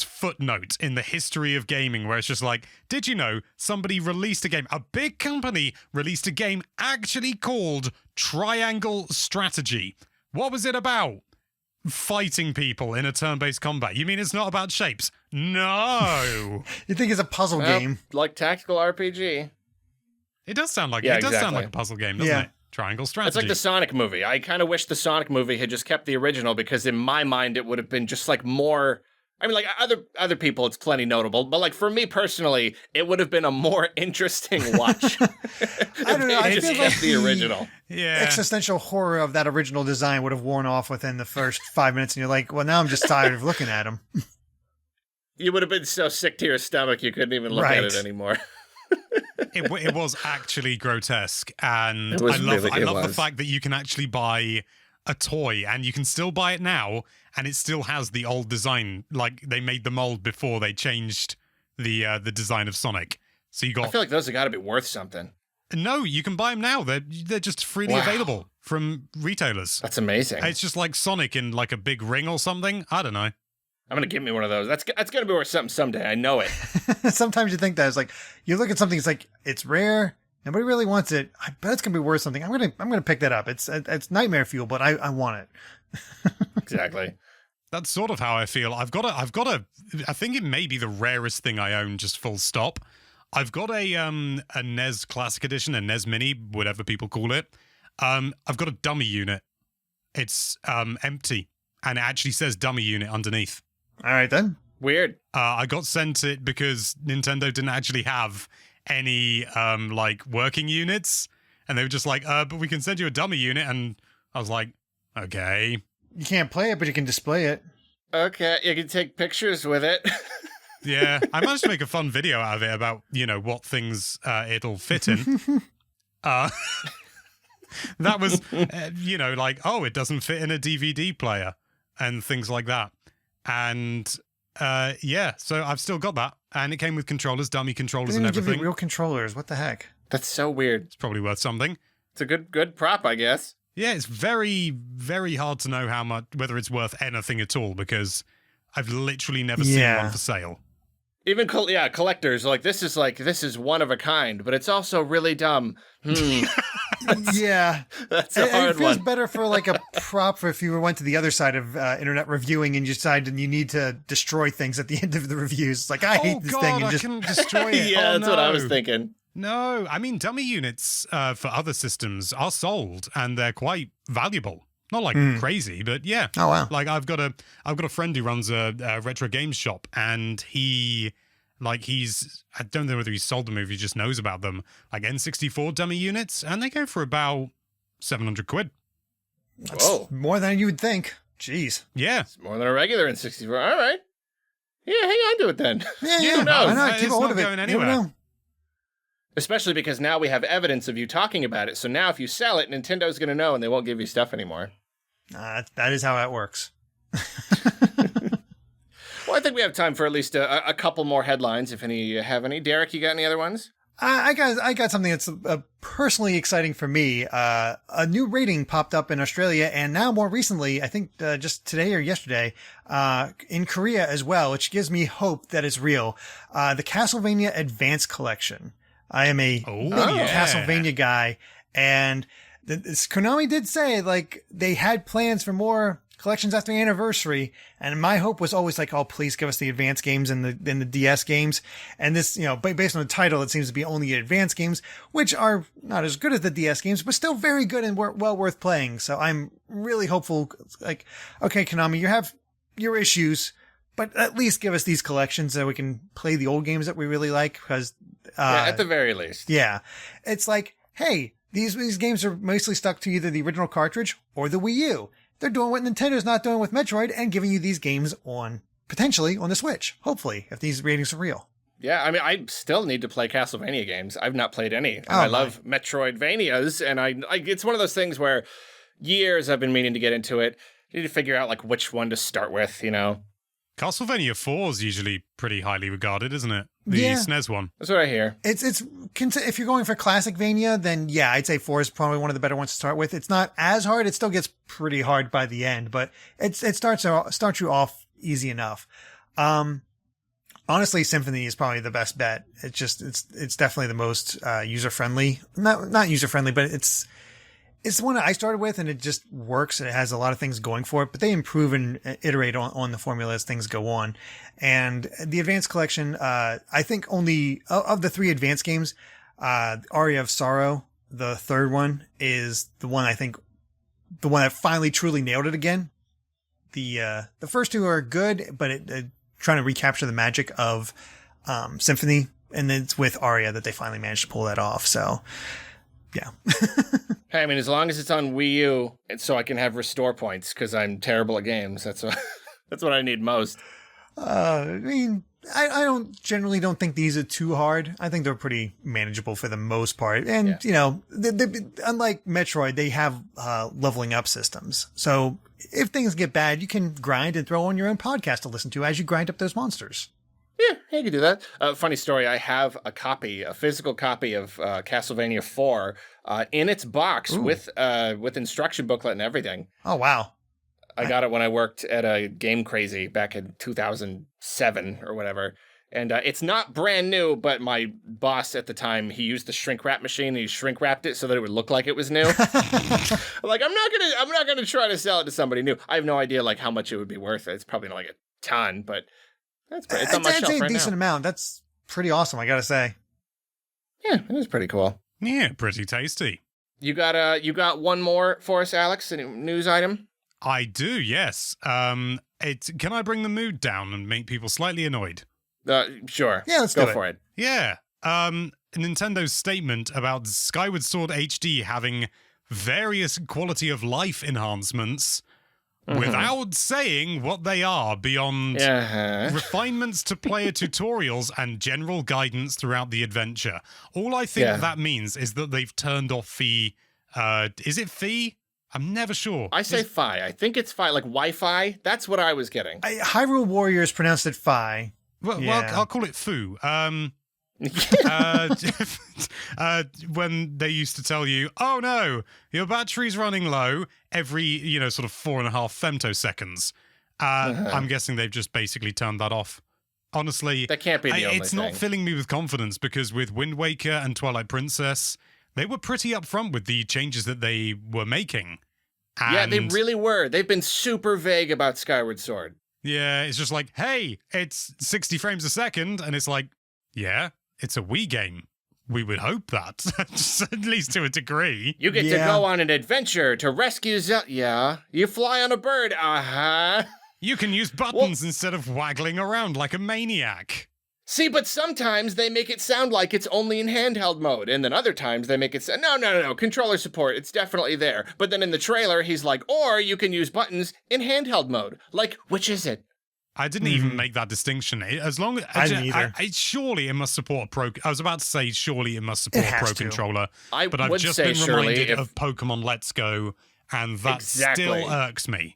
[SPEAKER 2] footnote in the history of gaming where it's just like, did you know somebody released a game, a big company released a game actually called Triangle Strategy? What was it about? Fighting people in a turn-based combat. You mean it's not about shapes? No.
[SPEAKER 3] You think it's a puzzle game?
[SPEAKER 1] Like tactical RPG.
[SPEAKER 2] It does sound like it. Does sound like a puzzle game, doesn't it? Triangle Strategy.
[SPEAKER 1] It's like the Sonic movie. I kind of wish the Sonic movie had just kept the original because in my mind it would have been just like more I mean, like, other people, it's plenty notable, but, like, for me personally, it would have been a more interesting watch.
[SPEAKER 3] I don't know. I feel like
[SPEAKER 1] the original.
[SPEAKER 2] Yeah.
[SPEAKER 3] Existential horror of that original design would have worn off within the first 5 minutes, and you're like, well, now I'm just tired of looking at him.
[SPEAKER 1] You would have been so sick to your stomach you couldn't even look at it anymore.
[SPEAKER 2] It was actually grotesque, and
[SPEAKER 1] I
[SPEAKER 2] love the fact that you can actually buy a toy, and you can still buy it now, and it still has the old design. Like, they made the mold before they changed the design of Sonic. So you got.
[SPEAKER 1] I feel like those have got to be worth something.
[SPEAKER 2] No, you can buy them now. They're just freely available from retailers.
[SPEAKER 1] That's amazing.
[SPEAKER 2] It's just like Sonic in like a big ring or something. I don't know.
[SPEAKER 1] I'm gonna give me one of those. That's gonna be worth something someday. I know it.
[SPEAKER 3] Sometimes you think that it's like you look at something, it's like it's rare. Nobody really wants it. I bet it's gonna be worth something. I'm gonna pick that up. It's nightmare fuel, but I want it.
[SPEAKER 1] Exactly.
[SPEAKER 2] That's sort of how I feel. I've got a. I think it may be the rarest thing I own. Just full stop. I've got a NES Classic Edition, a NES Mini, whatever people call it. I've got a dummy unit. It's empty, and it actually says dummy unit underneath.
[SPEAKER 3] All right then.
[SPEAKER 1] Weird.
[SPEAKER 2] I got sent it because Nintendo didn't actually have any like working units, and they were just like, but we can send you a dummy unit, and I was like, okay.
[SPEAKER 3] You can't play it, but you can display it.
[SPEAKER 1] Okay, you can take pictures with it.
[SPEAKER 2] Yeah, I managed to make a fun video out of it about, what things it'll fit in. That was, like, it doesn't fit in a DVD player and things like that. And, so I've still got that. And it came with controllers, dummy controllers and everything.
[SPEAKER 3] Give you real controllers. What the heck?
[SPEAKER 1] That's so weird.
[SPEAKER 2] It's probably worth something.
[SPEAKER 1] It's a good prop, I guess.
[SPEAKER 2] Yeah, it's very, very hard to know whether it's worth anything at all, because I've literally never seen one for sale.
[SPEAKER 1] Even collectors this is one of a kind, but it's also really dumb.
[SPEAKER 3] Yeah,
[SPEAKER 1] that's a hard one.
[SPEAKER 3] It feels better for like a prop for if you went to the other side of internet reviewing and you decided you need to destroy things at the end of the reviews. It's like, I hate this thing, and
[SPEAKER 2] I
[SPEAKER 3] just
[SPEAKER 2] can destroy it.
[SPEAKER 1] Yeah, that's what I was thinking.
[SPEAKER 2] No, I mean, dummy units for other systems are sold, and they're quite valuable. Not like crazy, but yeah.
[SPEAKER 3] Oh wow!
[SPEAKER 2] Like I've got a friend who runs a retro games shop, and he's I don't know whether he's sold them or if he just knows about them. Like N64 dummy units, and they go for about £700.
[SPEAKER 3] That's more than you would think. Jeez.
[SPEAKER 2] Yeah,
[SPEAKER 1] it's more than a regular N64. All right. Yeah, hang on to it then.
[SPEAKER 3] Yeah.
[SPEAKER 1] Who knows?
[SPEAKER 3] Why not? Keep a hold of it.
[SPEAKER 2] Going anywhere.
[SPEAKER 1] Especially because now we have evidence of you talking about it. So now if you sell it, Nintendo's going to know and they won't give you stuff anymore.
[SPEAKER 3] That is how that works.
[SPEAKER 1] Well, I think we have time for at least a couple more headlines, if you have any. Derek, you got any other ones?
[SPEAKER 3] I got something that's personally exciting for me. A new rating popped up in Australia, and now more recently, I think just today or yesterday, in Korea as well, which gives me hope that it's real. The Castlevania Advance collection. I am a Castlevania guy, and Konami did say like they had plans for more collections after the anniversary, and my hope was always like, oh, please give us the advanced games and the DS games. And this, based on the title, it seems to be only advanced games, which are not as good as the DS games, but still very good and well worth playing. So I'm really hopeful. Like, okay, Konami, you have your issues, but at least give us these collections so we can play the old games that we really like. Because
[SPEAKER 1] at the very least,
[SPEAKER 3] it's like, hey, these games are mostly stuck to either the original cartridge or the Wii U. They're doing what Nintendo's not doing with Metroid and giving you these games potentially on the Switch. Hopefully, if these ratings are real.
[SPEAKER 1] Yeah, I mean, I still need to play Castlevania games. I've not played any. And I love Metroidvanias, and I it's one of those things where years I've been meaning to get into it. You need to figure out like which one to start with,
[SPEAKER 2] Castlevania 4 is usually pretty highly regarded, isn't it? The SNES one.
[SPEAKER 1] That's what I hear.
[SPEAKER 3] It's if you're going for Classicvania, then yeah, I'd say 4 is probably one of the better ones to start with. It's not as hard. It still gets pretty hard by the end, but it starts you off easy enough. Honestly, Symphony is probably the best bet. It's definitely the most user friendly. Not user friendly, but it's the one that I started with, and it just works. It has a lot of things going for it, but they improve and iterate on the formula as things go on. And the Advanced Collection, I think only of the 3 Advanced games, Aria of Sorrow, the third one, is the one that finally truly nailed it again. The first 2 are good, but trying to recapture the magic of Symphony, and it's with Aria that they finally managed to pull that off. So, yeah.
[SPEAKER 1] Hey, I mean, as long as it's on Wii U, and so I can have restore points because I'm terrible at games. That's what that's what I need most.
[SPEAKER 3] I mean, I don't think these are too hard. I think they're pretty manageable for the most part. And, you know, unlike Metroid, they have leveling up systems. So if things get bad, you can grind and throw on your own podcast to listen to as you grind up those monsters.
[SPEAKER 1] Yeah, you can do that. Funny story, I have a physical copy of Castlevania 4 in its box with instruction booklet and everything.
[SPEAKER 3] Oh, wow.
[SPEAKER 1] I got it when I worked at a Game Crazy back in 2007 or whatever. And it's not brand new, but my boss at the time, he used the shrink wrap machine and he shrink wrapped it so that it would look like it was new. Like, I'm not gonna try to sell it to somebody new. I have no idea like how much it would be worth. It's probably not like a ton, but it's on my shelf right now.
[SPEAKER 3] It's a decent amount. That's pretty awesome, I gotta say.
[SPEAKER 1] Yeah, it was pretty cool.
[SPEAKER 2] Yeah, pretty tasty.
[SPEAKER 1] You got one more for us, Alex? A news item?
[SPEAKER 2] I do, yes. Can I bring the mood down and make people slightly annoyed?
[SPEAKER 1] Sure.
[SPEAKER 3] Yeah, let's
[SPEAKER 1] go
[SPEAKER 3] do it.
[SPEAKER 1] for it.
[SPEAKER 2] Yeah. Nintendo's statement about Skyward Sword HD having various quality of life enhancements without saying what they are beyond refinements to player tutorials and general guidance throughout the adventure. All I think that means is that they've turned off the... is it fee? I'm never sure.
[SPEAKER 1] I say Fi. I think it's Fi, like Wi-Fi. That's what I was getting.
[SPEAKER 3] Hyrule Warriors pronounced it Fi.
[SPEAKER 2] Well, I'll call it Foo. When they used to tell you, oh no, your battery's running low every, sort of 4.5 femtoseconds. I'm guessing they've just basically turned that off. Honestly,
[SPEAKER 1] that can't be the only
[SPEAKER 2] it's
[SPEAKER 1] thing.
[SPEAKER 2] not filling me with confidence because with Wind Waker and Twilight Princess, they were pretty upfront with the changes that they were making. And
[SPEAKER 1] yeah, they really were. They've been super vague about Skyward Sword.
[SPEAKER 2] Yeah, it's just like, hey, it's 60 frames a second, and it's like, yeah, it's a Wii game. We would hope that, at least to a degree.
[SPEAKER 1] You get to go on an adventure to rescue Zelda. Yeah, you fly on a bird.
[SPEAKER 2] You can use buttons instead of waggling around like a maniac.
[SPEAKER 1] See, but sometimes they make it sound like it's only in handheld mode, and then other times they make it sound, no, controller support, it's definitely there. But then in the trailer, he's like, or you can use buttons in handheld mode. Like, which is it?
[SPEAKER 2] I didn't even make that distinction. As long as
[SPEAKER 3] I didn't either.
[SPEAKER 2] Surely it must support a pro. I was about to say surely it must support a pro controller, but I've just been reminded of Pokemon Let's Go, and that still irks me.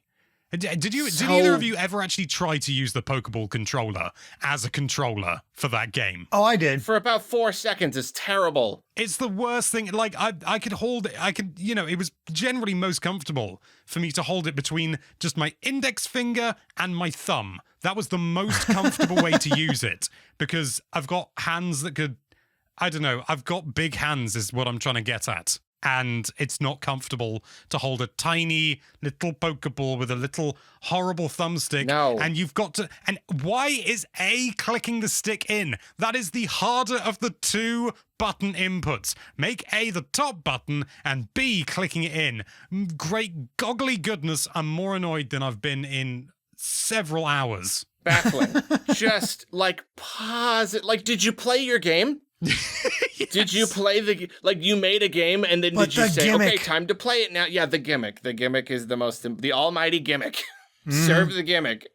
[SPEAKER 2] Did either of you ever actually try to use the Pokeball controller as a controller for that game?
[SPEAKER 3] Oh, I did.
[SPEAKER 1] For about 4 seconds. It's terrible.
[SPEAKER 2] It's the worst thing. Like, I could hold it. It was generally most comfortable for me to hold it between just my index finger and my thumb. That was the most comfortable way to use it because I've got hands that could, I've got big hands is what I'm trying to get at. And it's not comfortable to hold a tiny little Pokeball with a little horrible thumbstick.
[SPEAKER 1] No.
[SPEAKER 2] And you've got to... And why is A clicking the stick in? That is the harder of the two button inputs. Make A the top button and B clicking it in. Great goggly goodness, I'm more annoyed than I've been in several hours.
[SPEAKER 1] Baffling. Just like pause it. Like, did you play your game? Yes. Did you play you made a game and then did you say, okay, time to play it now? Yeah, the gimmick. The gimmick is the almighty gimmick. Serve the gimmick.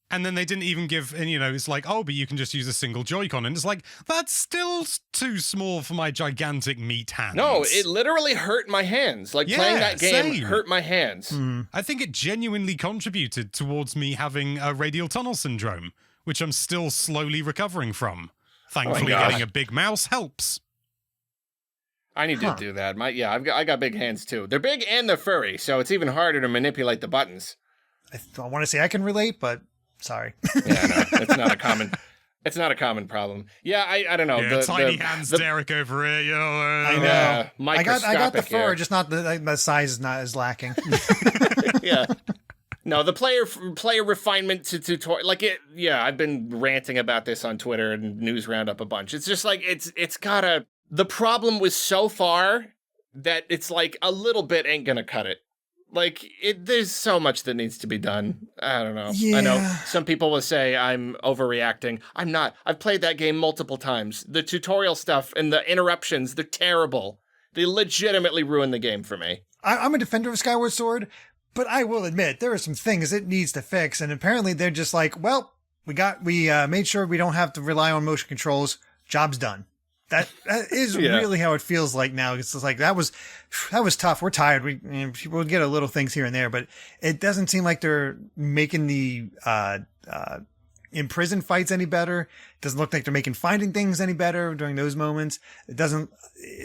[SPEAKER 2] And then they didn't even give, and it's like, oh, but you can just use a single Joy-Con. And it's like, that's still too small for my gigantic meat hands.
[SPEAKER 1] No, it literally hurt my hands. Like, playing that game hurt my hands.
[SPEAKER 2] I think it genuinely contributed towards me having a radial tunnel syndrome, which I'm still slowly recovering from. Thankfully, getting a big mouse helps.
[SPEAKER 1] I need to do that. I got big hands too. They're big and they're furry, so it's even harder to manipulate the buttons.
[SPEAKER 3] I want to say I can relate, but sorry.
[SPEAKER 1] Yeah, no, it's not a common problem. Yeah, I don't know.
[SPEAKER 2] Yeah, tiny hands, Derek over here.
[SPEAKER 3] I know. I got the fur, just not the size is not as lacking.
[SPEAKER 1] Yeah. No, the player refinement to like it. Yeah, I've been ranting about this on Twitter and News Roundup a bunch. It's just like the problem was so far that it's like a little bit ain't gonna cut it. Like, there's so much that needs to be done. I don't know.
[SPEAKER 3] Yeah.
[SPEAKER 1] I know some people will say I'm overreacting. I'm not. I've played that game multiple times. The tutorial stuff and the interruptions, they're terrible. They legitimately ruin the game for me.
[SPEAKER 3] I'm a defender of Skyward Sword, but I will admit there are some things it needs to fix, and apparently they're just like, well, we made sure we don't have to rely on motion controls. Job's done. That is really how it feels like now. It's just like that was tough. We're tired. We'll get a little things here and there, but it doesn't seem like they're making the in-prison fights any better. It doesn't look like they're making finding things any better during those moments. It doesn't,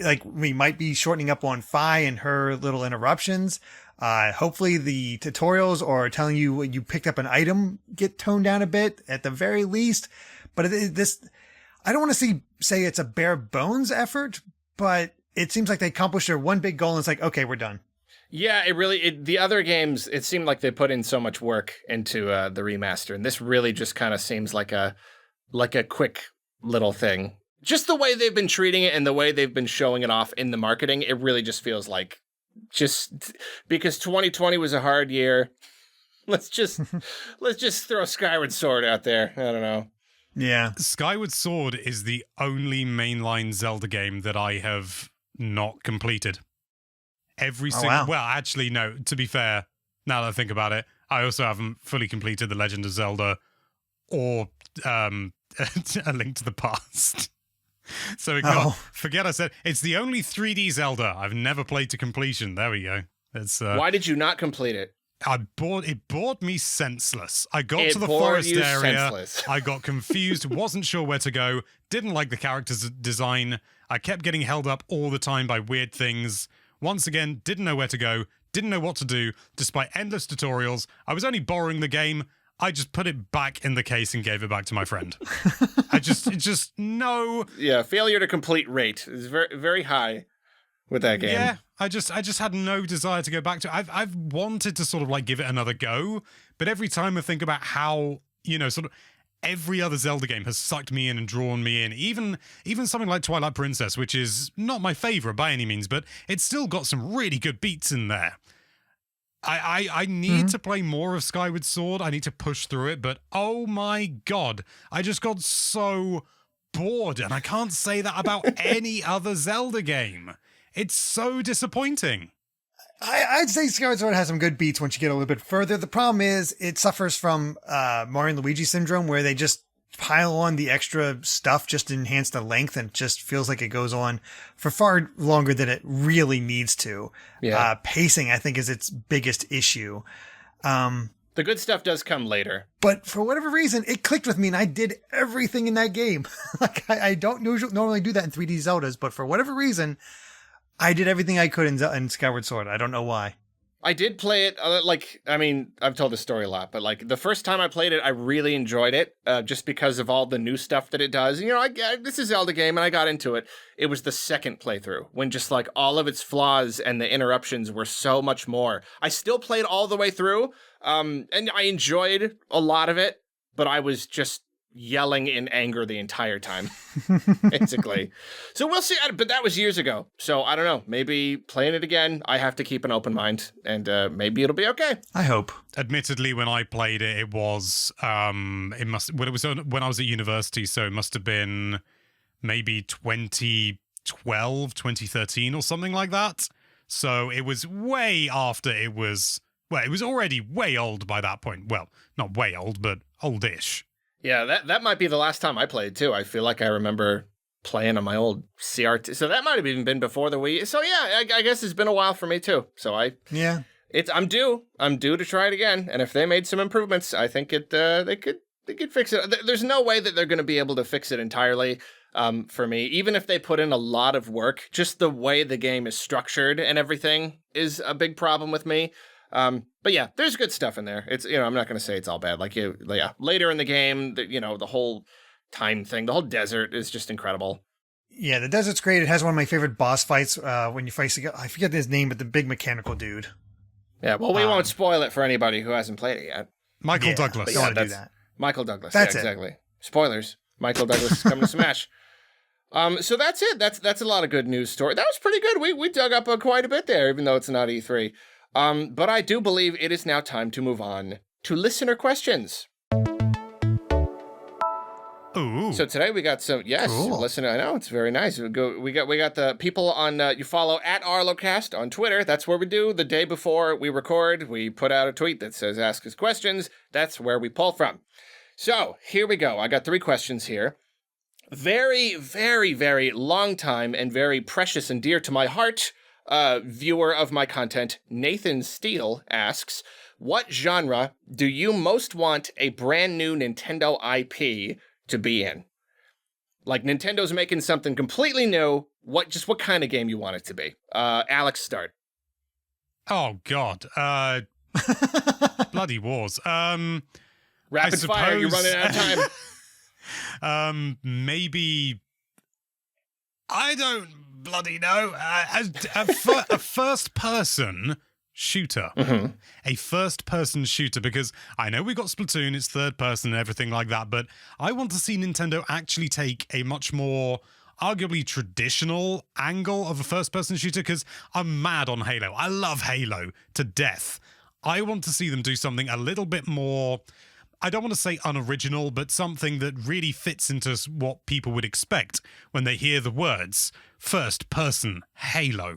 [SPEAKER 3] like, we might be shortening up on Fi and her little interruptions. Hopefully the tutorials or telling you when you picked up an item get toned down a bit at the very least. But I don't want to say it's a bare bones effort, but it seems like they accomplished their one big goal and it's like, okay, we're done.
[SPEAKER 1] Yeah, the other games, it seemed like they put in so much work into the remaster, and this really just kind of seems like a quick little thing. Just the way they've been treating it and the way they've been showing it off in the marketing, it really just feels like because 2020 was a hard year. Let's just throw Skyward Sword out there. I don't know.
[SPEAKER 3] Yeah.
[SPEAKER 2] Skyward Sword is the only mainline Zelda game that I have not completed. Well, actually, no, to be fair, now that I think about it, I also haven't fully completed The Legend of Zelda or A Link to the Past. So forget I said, it's the only 3D Zelda I've never played to completion. There we go.
[SPEAKER 1] Why did you not complete it?
[SPEAKER 2] It bored me senseless. I got to the forest area. Senseless. I got confused, wasn't sure where to go, didn't like the character's design. I kept getting held up all the time by weird things. Once again, didn't know where to go, didn't know what to do, despite endless tutorials. I was only borrowing the game. I just put it back in the case and gave it back to my friend. No.
[SPEAKER 1] Yeah, failure to complete rate is very, very high with that game.
[SPEAKER 2] Yeah, I just had no desire to go back to it. I've wanted to sort of like give it another go, but every time I think about how, sort of every other Zelda game has sucked me in and drawn me in, even something like Twilight Princess, which is not my favorite by any means, but it's still got some really good beats in there. I need to play more of Skyward Sword. I need to push through it, but oh my god, I just got so bored, and I can't say that about any other Zelda game. It's so disappointing.
[SPEAKER 3] I'd say Skyward Sword has some good beats once you get a little bit further. The problem is it suffers from Mario and Luigi syndrome, where they just pile on the extra stuff just to enhance the length, and it just feels like it goes on for far longer than it really needs to. Yeah. Pacing, I think, is its biggest issue.
[SPEAKER 1] The good stuff does come later.
[SPEAKER 3] But for whatever reason, it clicked with me, and I did everything in that game. Like, I don't normally do that in 3D Zeldas, but for whatever reason, I did everything I could in Skyward Sword. I don't know why.
[SPEAKER 1] I did play it, I've told this story a lot, but like the first time I played it, I really enjoyed it, just because of all the new stuff that it does. This is a Zelda game, and I got into it. It was the second playthrough, when just like all of its flaws and the interruptions were so much more. I still played all the way through, and I enjoyed a lot of it, but I was just yelling in anger the entire time, basically. So we'll see, but that was years ago. So I don't know, maybe playing it again, I have to keep an open mind, and maybe it'll be okay.
[SPEAKER 3] I hope.
[SPEAKER 2] Admittedly, when I played it, it was, when I was at university, so it must have been maybe 2012, 2013 or something like that. So it was way after it was already way old by that point. Well, not way old, but oldish.
[SPEAKER 1] Yeah, that might be the last time I played, too. I feel like I remember playing on my old CRT. So that might have even been before the Wii. So yeah, I guess it's been a while for me, too. So I'm due to try it again. And if they made some improvements, I think they could fix it. There's no way that they're going to be able to fix it entirely for me. Even if they put in a lot of work, just the way the game is structured and everything is a big problem with me. But yeah, there's good stuff in there. It's, I'm not going to say it's all bad. Later in the game, the whole time thing, the whole desert is just incredible.
[SPEAKER 3] Yeah, the desert's great. It has one of my favorite boss fights when you face, I forget his name, but the big mechanical dude.
[SPEAKER 1] Yeah, well, we won't spoil it for anybody who hasn't played it yet.
[SPEAKER 2] Michael Douglas.
[SPEAKER 3] Don't want to do that.
[SPEAKER 1] Michael Douglas.
[SPEAKER 3] That's
[SPEAKER 1] exactly. Spoilers. Michael Douglas is coming to Smash. So that's it. That's a lot of good news story. That was pretty good. We dug up quite a bit there, even though it's not E3. But I do believe it is now time to move on to listener questions.
[SPEAKER 2] Ooh.
[SPEAKER 1] So today we got some,
[SPEAKER 3] Cool.
[SPEAKER 1] listen, I know, it's very nice. We got the people on, you follow at Arlocast on Twitter. That's where we do. The day before we record, we put out a tweet that says, ask us questions. That's where we pull from. So here we go. I got 3 questions here. Very, very, very long time and very precious and dear to my heart viewer of my content, Nathan Steele, asks, what genre do you most want a brand new Nintendo IP to be in? Like, Nintendo's making something completely new. What kind of game you want it to be? Alex, start.
[SPEAKER 2] Oh, God. Bloody wars.
[SPEAKER 1] Rapid fire, you're running out of time.
[SPEAKER 2] Maybe... I don't bloody know. A first-person shooter.
[SPEAKER 1] Mm-hmm.
[SPEAKER 2] A first-person shooter, because I know we got Splatoon, it's third-person and everything like that, but I want to see Nintendo actually take a much more arguably traditional angle of a first-person shooter, because I'm mad on Halo. I love Halo to death. I want to see them do something a little bit more... I don't want to say unoriginal, but something that really fits into what people would expect when they hear the words first-person Halo.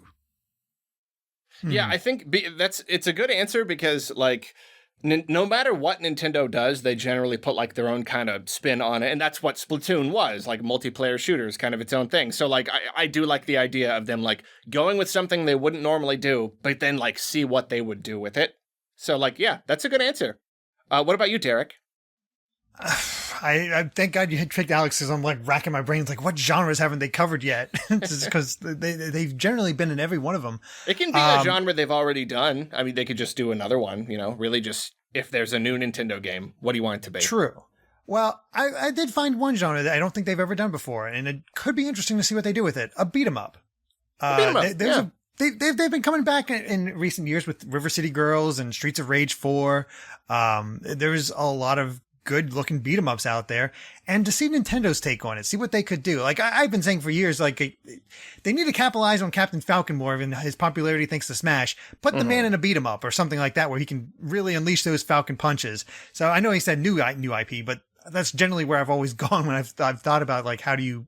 [SPEAKER 1] Yeah, I think it's a good answer because, like, no matter what Nintendo does, they generally put, like, their own kind of spin on it, and that's what Splatoon was, like, multiplayer shooters, kind of its own thing. So, like, I do like the idea of them, like, going with something they wouldn't normally do, but then, like, see what they would do with it. So, like, yeah, that's a good answer. What about you, Derek?
[SPEAKER 3] I thank God you had picked Alex, because I'm like racking my brains, like what genres haven't they covered yet? Because they've generally been in every one of them.
[SPEAKER 1] It can be a genre they've already done. I mean, they could just do another one, you know, really just, if there's a new Nintendo game, what do you want it to be?
[SPEAKER 3] True. Well, I did find one genre that I don't think they've ever done before, and it could be interesting to see what they do with it. A beat 'em up. They've been coming back in recent years with River City Girls and Streets of Rage 4. There's a lot of good-looking beat-em-ups out there, and to see Nintendo's take on it, see what they could do. Like, I've been saying for years, like, they need to capitalize on Captain Falcon more, and his popularity thanks to Smash. Put the man in a beat-em-up or something like that, where he can really unleash those Falcon punches. So I know he said new IP, but that's generally where I've always gone when I've thought about, like, how do you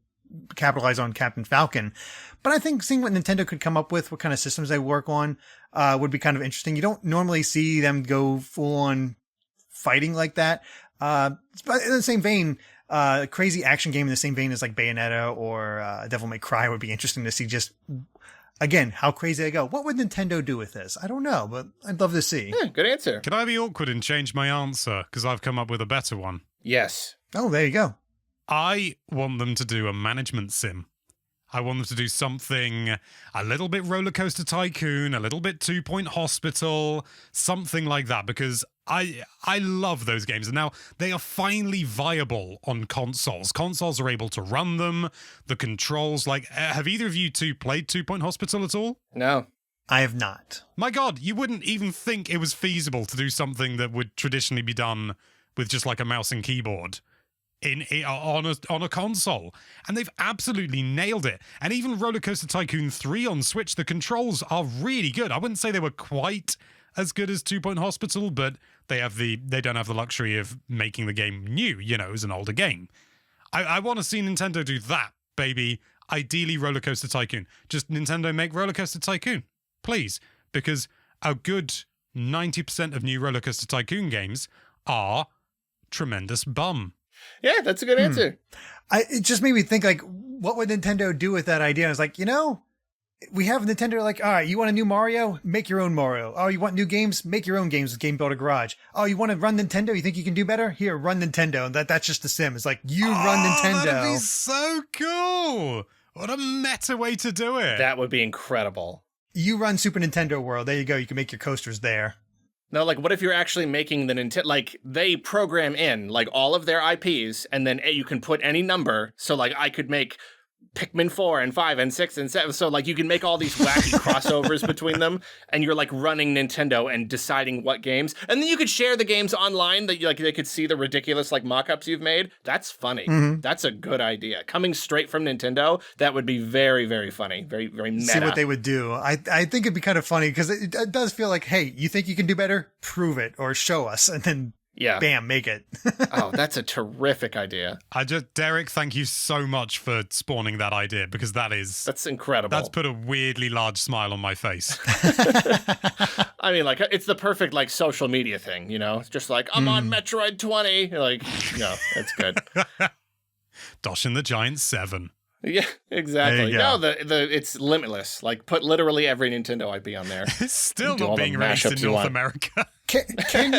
[SPEAKER 3] capitalize on Captain Falcon. But I think seeing what Nintendo could come up with, what kind of systems they work on, would be kind of interesting. You don't normally see them go full-on fighting like that. But in the same vein, a crazy action game in the same vein as like Bayonetta or Devil May Cry would be interesting to see. Just again, how crazy they go. What would Nintendo do with this? I don't know, but I'd love to see.
[SPEAKER 1] Yeah, good answer.
[SPEAKER 2] Can I be awkward and change my answer? Because I've come up with a better one.
[SPEAKER 1] Yes.
[SPEAKER 3] Oh, there you go.
[SPEAKER 2] I want them to do a management sim. I want them to do something a little bit Roller Coaster Tycoon, a little bit 2 Point Hospital, something like that, because I love those games. And now they are finally viable on consoles. Consoles are able to run them. The controls, like, have either of you two played 2 Point Hospital at all?
[SPEAKER 1] No.
[SPEAKER 3] I have not.
[SPEAKER 2] My God, you wouldn't even think it was feasible to do something that would traditionally be done with just like a mouse and keyboard on a console, and they've absolutely nailed it. And even Roller Coaster Tycoon 3 on Switch, the controls are really good. I wouldn't say they were quite as good as 2 Point Hospital, but they don't have the luxury of making the game new, you know, as an older game. I want to see Nintendo do that, baby. Ideally Roller Coaster Tycoon. Just Nintendo make Roller Coaster Tycoon, please, because a good 90% of new Roller Coaster Tycoon games are tremendous bum.
[SPEAKER 1] Yeah, that's a good answer.
[SPEAKER 3] It just made me think, like, what would Nintendo do with that idea? I was like, you know, we have Nintendo like, all right, you want a new Mario? Make your own Mario. Oh, you want new games? Make your own games with Game Builder Garage. Oh, you want to run Nintendo? You think you can do better? Here, run Nintendo. And that's just the sim. It's like, you run Nintendo.
[SPEAKER 2] That'd be so cool. What a meta way to do it.
[SPEAKER 1] That would be incredible.
[SPEAKER 3] You run Super Nintendo World. There you go. You can make your coasters there.
[SPEAKER 1] No, like, what if you're actually making the Nintendo, like, they program in, like, all of their IPs, and then you can put any number, so, like, I could make Pikmin 4 and 5 and 6 and 7. So, like, you can make all these wacky crossovers between them, and you're, like, running Nintendo and deciding what games. And then you could share the games online that, like, they could see the ridiculous, like, mock-ups you've made. That's funny.
[SPEAKER 3] Mm-hmm.
[SPEAKER 1] That's a good idea. Coming straight from Nintendo, that would be very, very funny. Very, very meta.
[SPEAKER 3] See what they would do. I think it'd be kind of funny because it does feel like, hey, you think you can do better? Prove it or show us. And then bam, make it.
[SPEAKER 1] Oh, that's a terrific idea.
[SPEAKER 2] Derek, thank you so much for spawning that idea, because that's
[SPEAKER 1] incredible.
[SPEAKER 2] That's put a weirdly large smile on my face.
[SPEAKER 1] I mean, like, it's the perfect, like, social media thing, you know? It's just like, I'm on Metroid 20. Like, no, that's good.
[SPEAKER 2] Doshin the Giant 7.
[SPEAKER 1] Yeah, exactly.
[SPEAKER 3] There you go.
[SPEAKER 1] No, it's limitless. Like, put literally every Nintendo IP on there.
[SPEAKER 2] It's still not being released in North America.
[SPEAKER 3] Can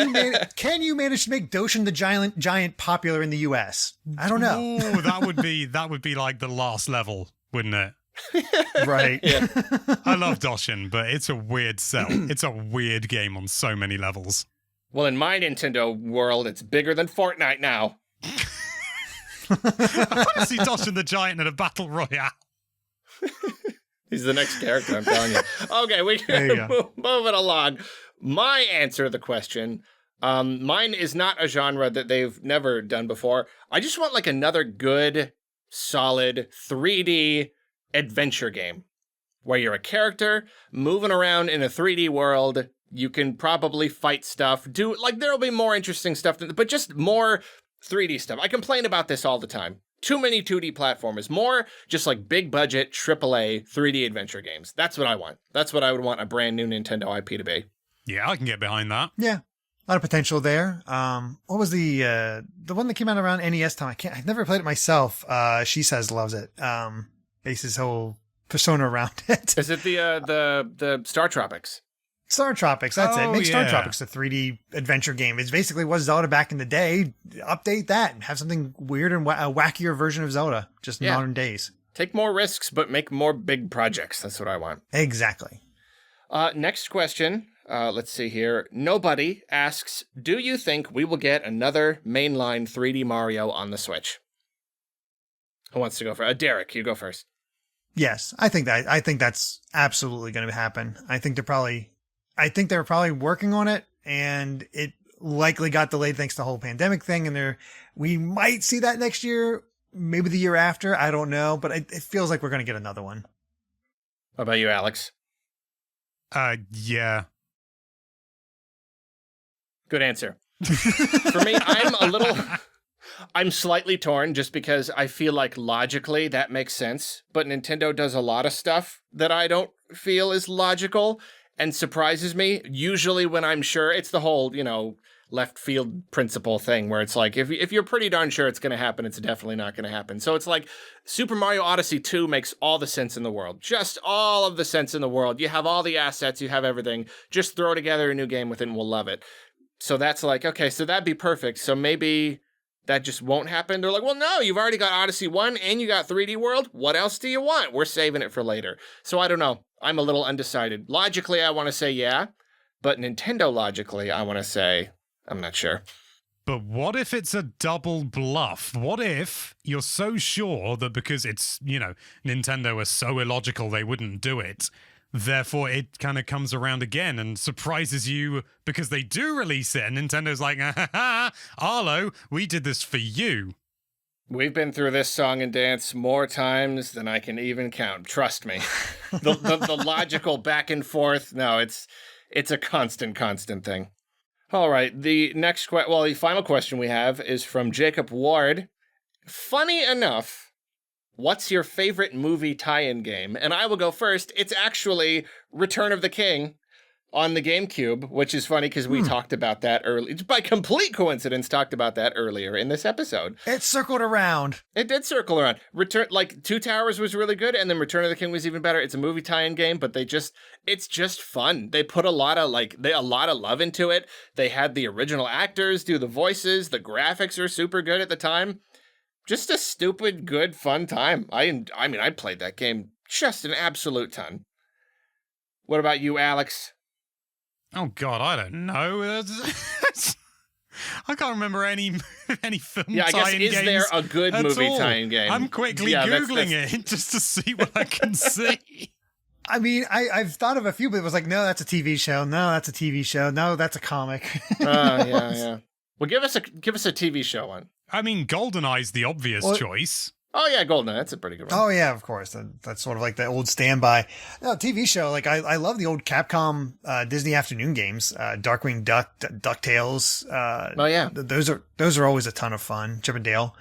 [SPEAKER 3] you manage to make Doshin the Giant popular in the US? I don't know.
[SPEAKER 2] Ooh, that would be like the last level, wouldn't it?
[SPEAKER 3] Right.
[SPEAKER 1] Yeah.
[SPEAKER 2] I love Doshin, but it's a weird sell. It's a weird game on so many levels.
[SPEAKER 1] Well, in my Nintendo world, it's bigger than Fortnite now.
[SPEAKER 2] I want to see Doshin the Giant in a battle royale.
[SPEAKER 1] He's the next character, I'm telling you. Okay, we can move it along. My answer to the question, mine is not a genre that they've never done before. I just want, like, another good, solid 3D adventure game where you're a character moving around in a 3D world. You can probably fight stuff, there'll be more interesting stuff, but just more 3D stuff. I complain about this all the time. Too many 2D platformers. More just like big budget AAA 3D adventure games. That's what I want. That's what I would want a brand new Nintendo IP to be.
[SPEAKER 2] Yeah, I can get behind that.
[SPEAKER 3] Yeah. A lot of potential there. What was the one that came out around NES time? I've never played it myself. She says loves it. Bases his whole persona around it.
[SPEAKER 1] Is it the Star Tropics?
[SPEAKER 3] Star Tropics, that's it. Make Star
[SPEAKER 2] yeah.
[SPEAKER 3] Tropics a 3D adventure game. It's basically what Zelda back in the day. Update that and have something weird and a wackier version of Zelda, just modern days.
[SPEAKER 1] Take more risks, but make more big projects. That's what I want.
[SPEAKER 3] Exactly.
[SPEAKER 1] Next question. Let's see here. Nobody asks, do you think we will get another mainline 3D Mario on the Switch? Who wants to go first? Derek, you go first.
[SPEAKER 3] Yes, I think that's absolutely going to happen. I think they're probably working on it, and it likely got delayed thanks to the whole pandemic thing. And we might see that next year, maybe the year after. I don't know, but it feels like we're going to get another one.
[SPEAKER 1] What about you, Alex?
[SPEAKER 2] Yeah.
[SPEAKER 1] Good answer. For me, I'm slightly torn just because I feel like logically that makes sense, but Nintendo does a lot of stuff that I don't feel is logical and surprises me. Usually when I'm sure, it's the whole, left field principle thing where it's like, if you're pretty darn sure it's going to happen, it's definitely not going to happen. So it's like Super Mario Odyssey 2 makes all the sense in the world. Just all of the sense in the world. You have all the assets, you have everything. Just throw together a new game with it and we'll love it. So that's like, okay, so that'd be perfect. So maybe that just won't happen. They're like, well, no, you've already got Odyssey 1 and you got 3D World. What else do you want? We're saving it for later. So I don't know. I'm a little undecided. Logically, I want to say yeah, but Nintendo logically, I want to say I'm not sure.
[SPEAKER 2] But what if it's a double bluff? What if you're so sure that because it's, Nintendo are so illogical they wouldn't do it, therefore it kind of comes around again and surprises you because they do release it and Nintendo's like, Arlo, we did this for you.
[SPEAKER 1] We've been through this song and dance more times than I can even count. Trust me. The logical back and forth, no, it's a constant thing. All right, the final question we have is from Jacob Ward. Funny enough, what's your favorite movie tie-in game? And I will go first. It's actually Return of the King on the GameCube, which is funny because we talked about that early. By complete coincidence, talked about that earlier in this episode.
[SPEAKER 3] It circled around.
[SPEAKER 1] It did circle around. Two Towers was really good, and then Return of the King was even better. It's a movie tie-in game, but it's just fun. They put a lot of love into it. They had the original actors do the voices. The graphics are super good at the time. Just a stupid, good, fun time. I played that game just an absolute ton. What about you, Alex?
[SPEAKER 2] Oh, God, I don't know. I can't remember any film
[SPEAKER 1] Yeah, I guess,
[SPEAKER 2] tie-in
[SPEAKER 1] is
[SPEAKER 2] games
[SPEAKER 1] there a good
[SPEAKER 2] at
[SPEAKER 1] movie
[SPEAKER 2] all.
[SPEAKER 1] tie-in game?
[SPEAKER 2] I'm quickly Googling it just to see what I can see.
[SPEAKER 3] I mean, I've thought of a few, but it was like, no, that's a TV show. No, that's a TV show. No, that's a comic.
[SPEAKER 1] Yeah. Well, give us a TV show one.
[SPEAKER 2] I mean, GoldenEye's the obvious choice.
[SPEAKER 1] Oh yeah, GoldenEye. That's a pretty good one.
[SPEAKER 3] Oh yeah, of course. That's sort of like the old standby. No, TV show. Like I love the old Capcom Disney afternoon games. Darkwing Duck, DuckTales.
[SPEAKER 1] Oh yeah,
[SPEAKER 3] those are always a ton of fun. Chip and Dale.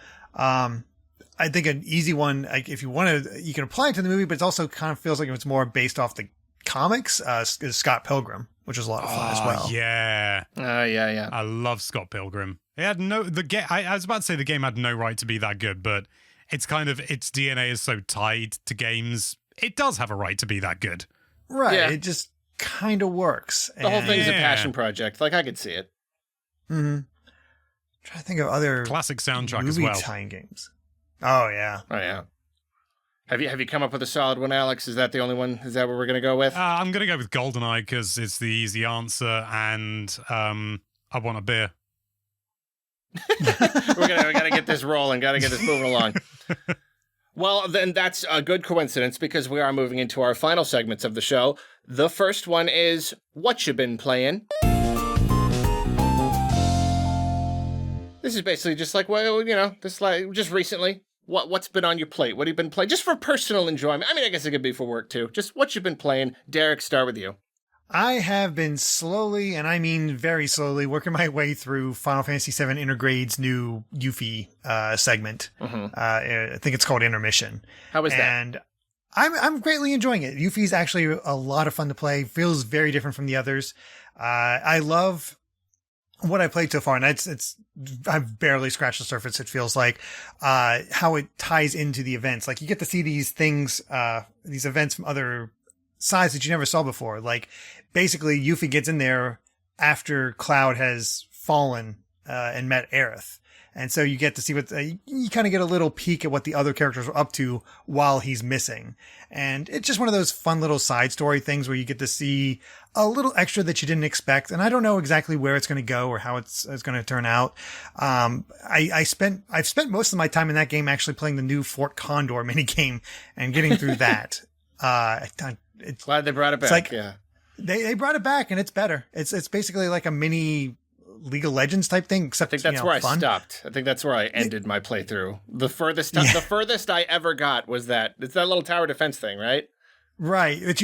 [SPEAKER 3] I think an easy one, like if you want to, you can apply it to the movie, but it also kind of feels like it's more based off the comics. Is Scott Pilgrim, which is a lot of fun as well.
[SPEAKER 2] Yeah.
[SPEAKER 1] Yeah.
[SPEAKER 2] I love Scott Pilgrim. It had I was about to say the game had no right to be that good, but it's kind of, its DNA is so tied to games, it does have a right to be that good.
[SPEAKER 3] Right.
[SPEAKER 1] Yeah.
[SPEAKER 3] It just kind of works.
[SPEAKER 1] The whole thing's a passion project. Like, I could see it.
[SPEAKER 3] Mm-hmm. Trying to think of other
[SPEAKER 2] classic soundtrack as
[SPEAKER 3] movie
[SPEAKER 2] well.
[SPEAKER 3] tie-in games. Oh yeah.
[SPEAKER 1] Have you come up with a solid one, Alex? Is that the only one? Is that what we're gonna go with?
[SPEAKER 2] I'm gonna go with GoldenEye because it's the easy answer, and I want a beer.
[SPEAKER 1] we gotta get this rolling. Gotta get this moving along. Well, then that's a good coincidence because we are moving into our final segments of the show. The first one is what you been playing. This is basically just like, well, this like just recently. What's been on your plate? What have you been playing? Just for personal enjoyment. I mean, I guess it could be for work too. Just what you've been playing. Derek, start with you.
[SPEAKER 3] I have been slowly, and I mean very slowly, working my way through Final Fantasy VII Intergrade's new Yuffie segment. Mm-hmm. I think it's called Intermission.
[SPEAKER 1] How is that?
[SPEAKER 3] And I'm greatly enjoying it. Yuffie's actually a lot of fun to play. Feels very different from the others. I love what I played so far, and I've barely scratched the surface. It feels like how it ties into the events. Like you get to see these things, these events from other sides that you never saw before. Like basically, Yuffie gets in there after Cloud has fallen and met Aerith. And so you get to see what you kind of get a little peek at what the other characters are up to while he's missing. And it's just one of those fun little side story things where you get to see a little extra that you didn't expect. And I don't know exactly where it's going to go or how it's going to turn out. I've spent most of my time in that game actually playing the new Fort Condor mini game and getting through that. It's
[SPEAKER 1] glad they brought it back.
[SPEAKER 3] Like,
[SPEAKER 1] yeah,
[SPEAKER 3] they brought it back and it's better. It's basically like a mini League of Legends type thing, except
[SPEAKER 1] I think that's where
[SPEAKER 3] fun.
[SPEAKER 1] I stopped. I think that's where I ended my playthrough. The furthest I ever got was it's that little tower defense thing, right?
[SPEAKER 3] Right. But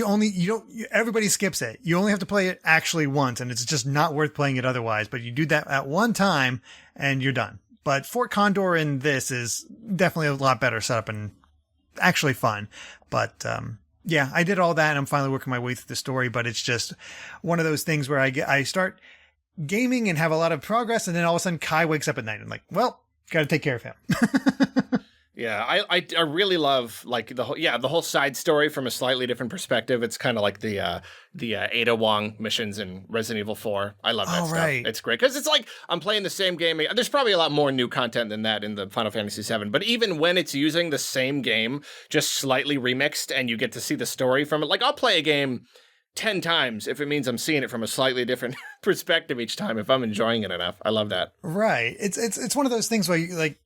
[SPEAKER 3] everybody skips it. You only have to play it actually once, and it's just not worth playing it otherwise. But you do that at one time and you're done. But Fort Condor in this is definitely a lot better setup and actually fun. But, yeah, I did all that and I'm finally working my way through the story, but it's just one of those things where I start gaming and have a lot of progress, and then all of a sudden Kai wakes up at night and I'm like, well, gotta take care of him.
[SPEAKER 1] Yeah, I really love like the whole side story from a slightly different perspective. It's kind of like the Ada Wong missions in Resident Evil 4. I love that stuff. Right. It's great because it's like I'm playing the same game. There's probably a lot more new content than that in the Final Fantasy VII, but even when it's using the same game, just slightly remixed, and you get to see the story from it. Like I'll play a game 10 times if it means I'm seeing it from a slightly different perspective each time, if I'm enjoying it enough. I love that.
[SPEAKER 3] Right. It's one of those things where you, like,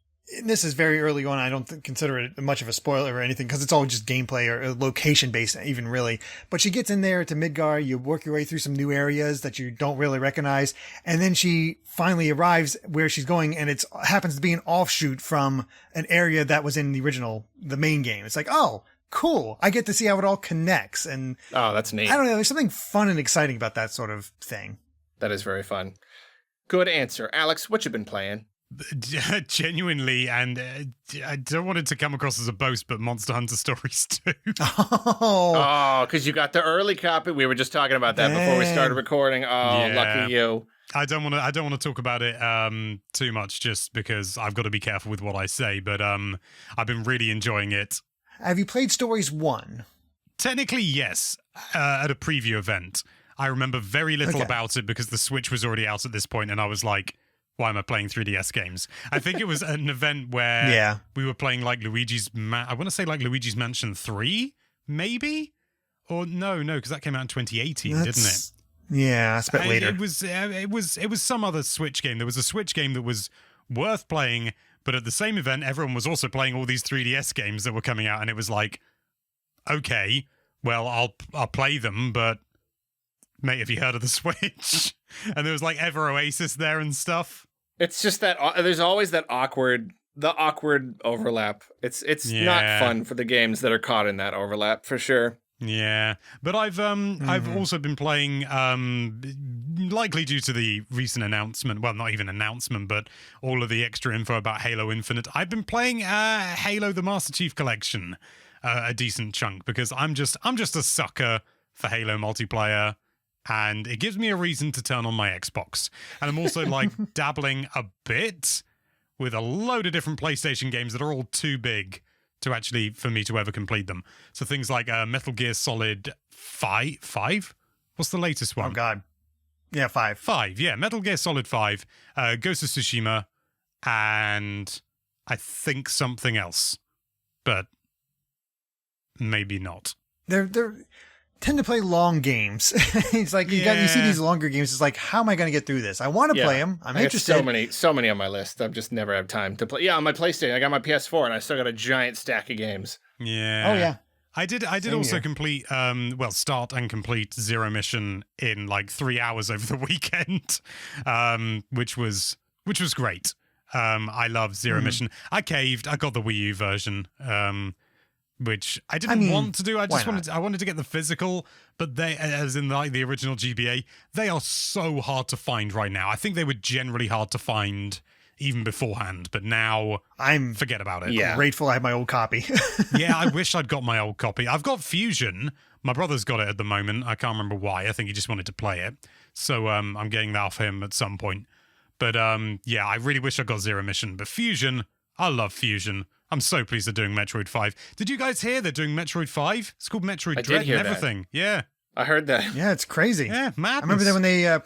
[SPEAKER 3] this is very early on. I don't consider it much of a spoiler or anything because it's all just gameplay or location based even really. But she gets in there to Midgar, you work your way through some new areas that you don't really recognize. And then she finally arrives where she's going, and it happens to be an offshoot from an area that was in the main game. It's like, oh, cool. I get to see how it all connects. And
[SPEAKER 1] oh, that's neat.
[SPEAKER 3] I don't know. There's something fun and exciting about that sort of thing.
[SPEAKER 1] That is very fun. Good answer. Alex, what you been playing?
[SPEAKER 2] Genuinely, and I don't want it to come across as a boast, but Monster Hunter Stories 2.
[SPEAKER 3] Oh,
[SPEAKER 1] because you got the early copy. We were just talking about that before we started recording. Oh, yeah. Lucky you.
[SPEAKER 2] I don't want to talk about it too much just because I've got to be careful with what I say, but I've been really enjoying it.
[SPEAKER 3] Have you played Stories 1?
[SPEAKER 2] Technically, yes, at a preview event. I remember very little about it because the Switch was already out at this point, and I was like, why am I playing 3DS games? I think it was an event where we were playing like I want to say like Luigi's Mansion 3, maybe? Or no, because that came out in 2018, didn't it?
[SPEAKER 3] Yeah, I spent later.
[SPEAKER 2] It was some other Switch game. There was a Switch game that was worth playing, but at the same event, everyone was also playing all these 3DS games that were coming out, and it was like, okay, well, I'll play them, but mate, have you heard of the Switch? And there was like Ever Oasis there and stuff.
[SPEAKER 1] It's just that there's always that awkward overlap. It's not fun for the games that are caught in that overlap, for sure.
[SPEAKER 2] Yeah, but I've also been playing, likely due to the recent announcement, well, not even announcement, but all of the extra info about Halo Infinite, I've been playing Halo the Master Chief Collection a decent chunk, because I'm just a sucker for Halo multiplayer, and it gives me a reason to turn on my Xbox. And I'm also like dabbling a bit with a load of different PlayStation games that are all too big to actually, for me to ever complete them. So things like Metal Gear Solid 5? What's the latest one?
[SPEAKER 3] Oh, God. Yeah, 5.
[SPEAKER 2] 5, yeah. Metal Gear Solid 5, Ghost of Tsushima, and I think something else. But maybe not.
[SPEAKER 3] They're tend to play long games. It's like you see these longer games. It's like, how am I going to get through this? I want to play them. I'm interested.
[SPEAKER 1] So many on my list. I've just never had time to play. Yeah, on my PlayStation, I got my PS4, and I still got a giant stack of games.
[SPEAKER 2] Yeah.
[SPEAKER 3] Oh yeah.
[SPEAKER 2] I did also complete start and complete Zero Mission in like 3 hours over the weekend, which was great. I love Zero Mission. I caved. I got the Wii U version. Which I didn't want to do. I wanted to get the physical, but they, as in like the original GBA, they are so hard to find right now. I think they were generally hard to find even beforehand, but now forget about it.
[SPEAKER 3] Yeah. Grateful I have my old copy.
[SPEAKER 2] Yeah, I wish I'd got my old copy. I've got Fusion. My brother's got it at the moment. I can't remember why. I think he just wanted to play it. So I'm getting that off him at some point. But yeah, I really wish I got Zero Mission. But Fusion, I love Fusion. I'm so pleased they're doing Metroid 5. Did you guys hear they're doing Metroid 5? It's called Metroid Dread and everything. That. Yeah.
[SPEAKER 1] I heard that.
[SPEAKER 3] Yeah, it's crazy.
[SPEAKER 2] Yeah, madness.
[SPEAKER 3] I remember that when they I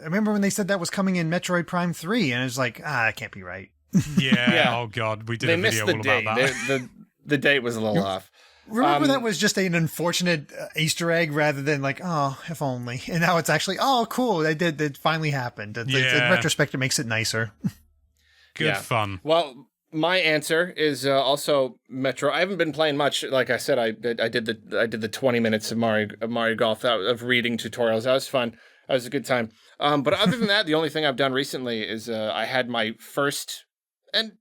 [SPEAKER 3] remember when they said that was coming in Metroid Prime 3, and I was like, that can't be right.
[SPEAKER 2] Yeah, oh god, we did a video all about that.
[SPEAKER 1] The date was a little off.
[SPEAKER 3] Remember that was just an unfortunate Easter egg rather than like, oh, if only. And now it's actually, oh, cool, it finally happened. In retrospect, it makes it nicer.
[SPEAKER 2] Good fun.
[SPEAKER 1] Well, my answer is also Metro. I haven't been playing much. Like I said, I did the 20 minutes of Mario Golf of reading tutorials. That was fun. That was a good time. But other than that, the only thing I've done recently is I had my first and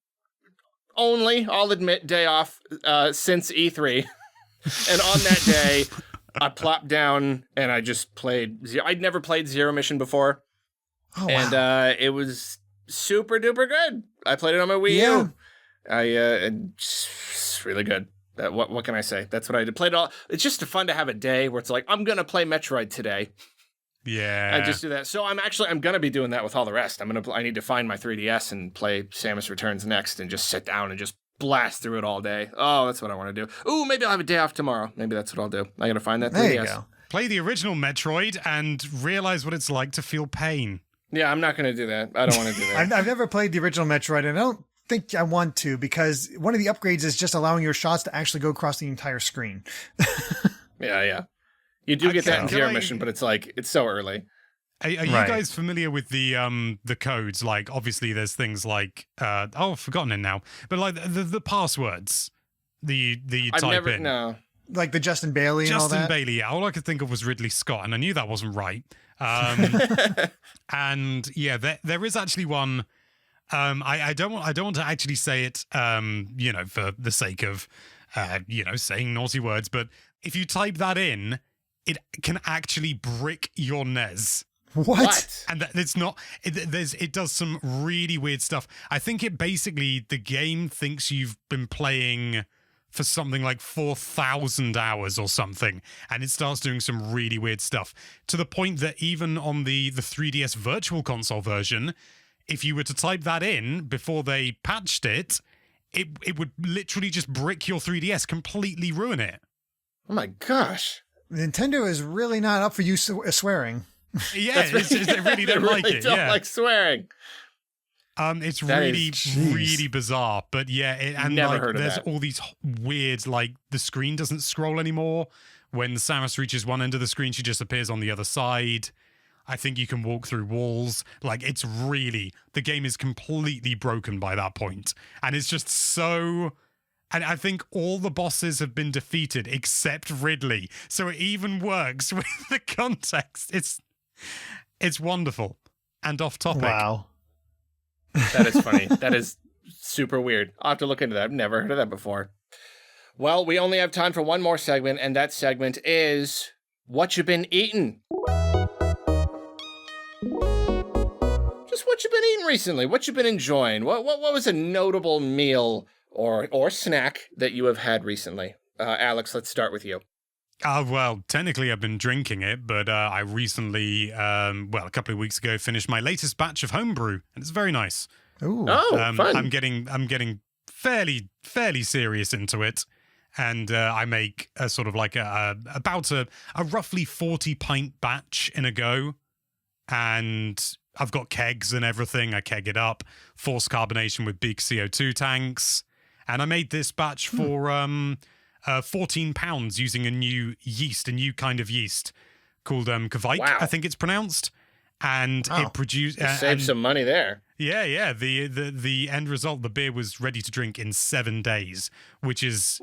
[SPEAKER 1] only, I'll admit, day off since E3. And on that day, I plopped down and I just played. I'd never played Zero Mission before.
[SPEAKER 3] Oh, wow.
[SPEAKER 1] And it was super duper good. I played it on my Wii U. It's really good. What can I say? That's what I did. Played it all. It's just fun to have a day where it's like, I'm gonna play Metroid today.
[SPEAKER 2] Yeah.
[SPEAKER 1] I just do that. So I'm gonna be doing that with all the rest. I need to find my 3DS and play Samus Returns next and just sit down and just blast through it all day. Oh, that's what I want to do. Ooh, maybe I'll have a day off tomorrow. Maybe that's what I'll do. I gotta find that 3DS.
[SPEAKER 3] There you go.
[SPEAKER 2] Play the original Metroid and realize what it's like to feel pain.
[SPEAKER 1] Yeah, I'm not gonna do that. I don't want to do that.
[SPEAKER 3] I've never played the original Metroid, and I don't think I want to, because one of the upgrades is just allowing your shots to actually go across the entire screen.
[SPEAKER 1] Yeah. You do get that in Zero Mission, but it's so early.
[SPEAKER 2] Are you guys familiar with the codes? Like, obviously, there's things like I've forgotten it now, but like the passwords, the type in.
[SPEAKER 1] No.
[SPEAKER 3] Like the Justin Bailey and all that?
[SPEAKER 2] Justin Bailey, yeah. All I could think of was Ridley Scott, and I knew that wasn't right. And yeah, there is actually one. I don't want to actually say it, for the sake of, saying naughty words. But if you type that in, it can actually brick your NES.
[SPEAKER 3] What?
[SPEAKER 2] And it's not. It does some really weird stuff. I think the game thinks you've been playing for something like 4,000 hours or something, and it starts doing some really weird stuff, to the point that even on the 3DS Virtual Console version, if you were to type that in before they patched it, it would literally just brick your 3DS, completely ruin it.
[SPEAKER 1] Oh my gosh.
[SPEAKER 3] Nintendo is really not up for you swearing.
[SPEAKER 2] Yeah, they really don't like it.
[SPEAKER 1] Don't like swearing.
[SPEAKER 2] It's really bizarre, but yeah, there's all these weird, like, the screen doesn't scroll anymore. When Samus reaches one end of the screen, she just appears on the other side. I think you can walk through walls. Like, the game is completely broken by that point. And it's just so... And I think all the bosses have been defeated except Ridley. So it even works with the context. It's wonderful and off topic.
[SPEAKER 3] Wow.
[SPEAKER 1] That is funny. That is super weird. I'll have to look into that. I've never heard of that before. Well, we only have time for one more segment, and that segment is What You Been Eating. Just what you been eating recently. What you been enjoying. What was a notable meal or snack that you have had recently? Alex, let's start with you.
[SPEAKER 2] Well, technically I've been drinking it, but I recently, a couple of weeks ago, finished my latest batch of homebrew, and it's very nice.
[SPEAKER 3] Ooh.
[SPEAKER 1] Oh, fun.
[SPEAKER 2] I'm getting fairly serious into it, and I make a sort of like about a roughly 40-pint batch in a go, and I've got kegs and everything. I keg it up, forced carbonation with big CO2 tanks, and I made this batch for 14 pounds using a new kind of yeast called Kvike,
[SPEAKER 1] Wow.
[SPEAKER 2] I think it's pronounced, and it produced
[SPEAKER 1] Save some money there.
[SPEAKER 2] Yeah. The end result, the beer was ready to drink in 7 days, which is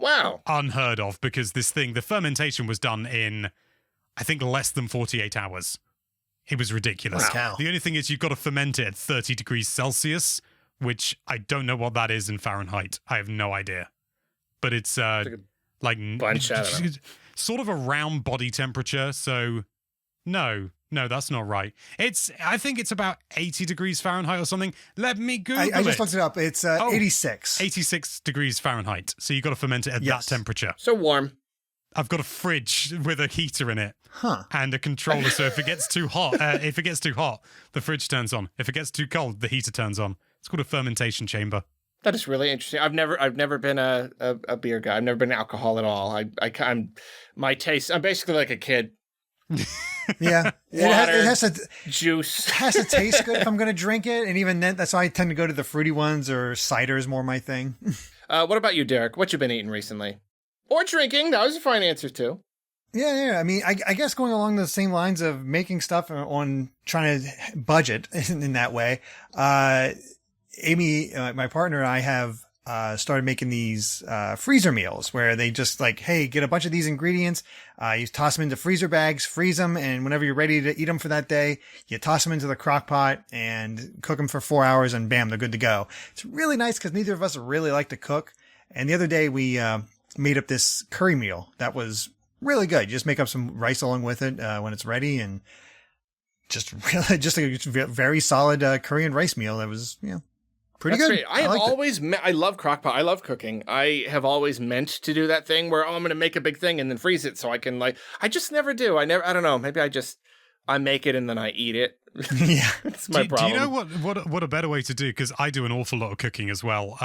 [SPEAKER 2] unheard of because the fermentation was done in, I think, less than 48 hours. It was ridiculous.
[SPEAKER 3] Wow.
[SPEAKER 2] The only thing is you've got to ferment it at 30 degrees Celsius, which I don't know what that is in Fahrenheit. I have no idea. But it's
[SPEAKER 1] bunch out of them.
[SPEAKER 2] sort of around body temperature, so no, that's not right. I think it's about 80 degrees Fahrenheit or something. Let me Google it.
[SPEAKER 3] I just looked it up. It's 86.
[SPEAKER 2] 86 degrees Fahrenheit. So you've got to ferment it at that temperature.
[SPEAKER 1] So warm.
[SPEAKER 2] I've got a fridge with a heater in it
[SPEAKER 3] and
[SPEAKER 2] a controller. So if it gets too hot, the fridge turns on. If it gets too cold, the heater turns on. It's called a fermentation chamber.
[SPEAKER 1] That is really interesting. I've never been a beer guy. I've never been alcohol at all. I'm basically like a kid.
[SPEAKER 3] Yeah,
[SPEAKER 1] Water,
[SPEAKER 3] it has to
[SPEAKER 1] juice.
[SPEAKER 3] It has to taste good if I'm going to drink it, and even then, that's why I tend to go to the fruity ones, or cider is more my thing.
[SPEAKER 1] What about you, Derek? What you been eating recently? Or drinking? That was a fine answer too.
[SPEAKER 3] Yeah. I mean, I guess going along the same lines of making stuff on trying to budget in that way. Amy, my partner, and I have started making these freezer meals where they just like, hey, get a bunch of these ingredients, you toss them into freezer bags, freeze them, and whenever you're ready to eat them for that day, you toss them into the crock pot and cook them for 4 hours, and bam, they're good to go. It's really nice because neither of us really like to cook. And the other day we made up this curry meal that was really good. You just make up some rice along with it when it's ready, and just a very solid Korean rice meal that was, pretty
[SPEAKER 1] That's
[SPEAKER 3] good.
[SPEAKER 1] Great. I love crockpot. I love cooking. I have always meant to do that thing where, I'm going to make a big thing and then freeze it so I can I just never do. I don't know. Maybe I make it and then I eat it.
[SPEAKER 3] Yeah.
[SPEAKER 1] That's my problem.
[SPEAKER 2] Do you know what a better way to do? Because I do an awful lot of cooking as well.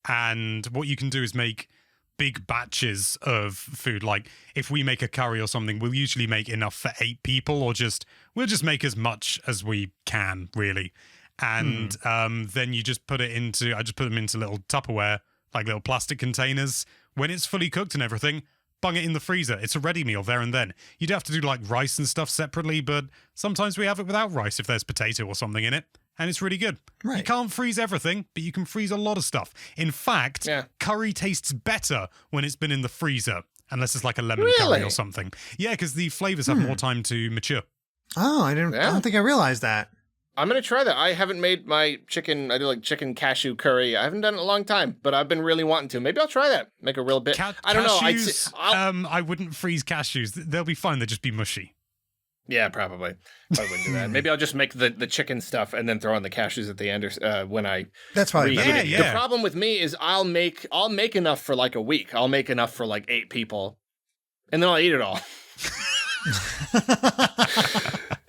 [SPEAKER 2] And what you can do is make big batches of food. Like if we make a curry or something, we'll usually make enough for 8 people, or we'll just make as much as we can, really. And then you just I just put them into little Tupperware, like little plastic containers. When it's fully cooked and everything, bung it in the freezer. It's a ready meal there and then. You'd have to do like rice and stuff separately, but sometimes we have it without rice if there's potato or something in it, and it's really good.
[SPEAKER 3] Right.
[SPEAKER 2] You can't freeze everything, but you can freeze a lot of stuff. In fact, curry tastes better when it's been in the freezer, unless it's like a lemon curry or something. Yeah, because the flavors have more time to mature.
[SPEAKER 3] Oh, I don't think I realized that.
[SPEAKER 1] I'm going to try that. I haven't made my chicken. I do like chicken cashew curry. I haven't done it in a long time, but I've been really wanting to. Maybe I'll try that. Make a real bit. I don't know.
[SPEAKER 2] I wouldn't freeze cashews. They'll be fine. They'll just be mushy.
[SPEAKER 1] Yeah, probably. I wouldn't do that. Maybe I'll just make the chicken stuff and then throw in the cashews at the end when I.
[SPEAKER 3] That's probably
[SPEAKER 1] reheat it. The problem with me is I'll make enough for like a week. I'll make enough for like 8 people, and then I'll eat it all.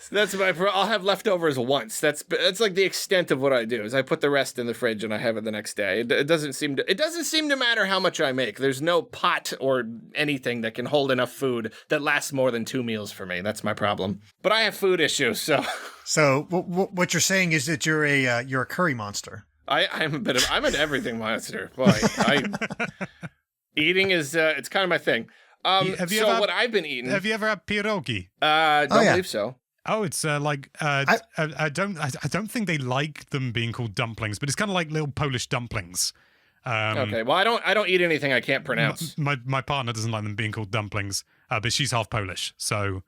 [SPEAKER 1] That's I'll have leftovers once. That's like the extent of what I do. Is I put the rest in the fridge and I have it the next day. It doesn't seem to matter how much I make. There's no pot or anything that can hold enough food that lasts more than 2 meals for me. That's my problem. But I have food issues, so.
[SPEAKER 3] So what you're saying is that you're a curry monster.
[SPEAKER 1] I'm an everything monster. Boy, eating is it's kind of my thing. What I've been eating.
[SPEAKER 2] Have you ever had pierogi?
[SPEAKER 1] Don't believe so.
[SPEAKER 2] Oh, it's I don't think they like them being called dumplings, but it's kind of like little Polish dumplings.
[SPEAKER 1] Okay, well, I don't eat anything I can't pronounce.
[SPEAKER 2] My partner doesn't like them being called dumplings, but she's half Polish, so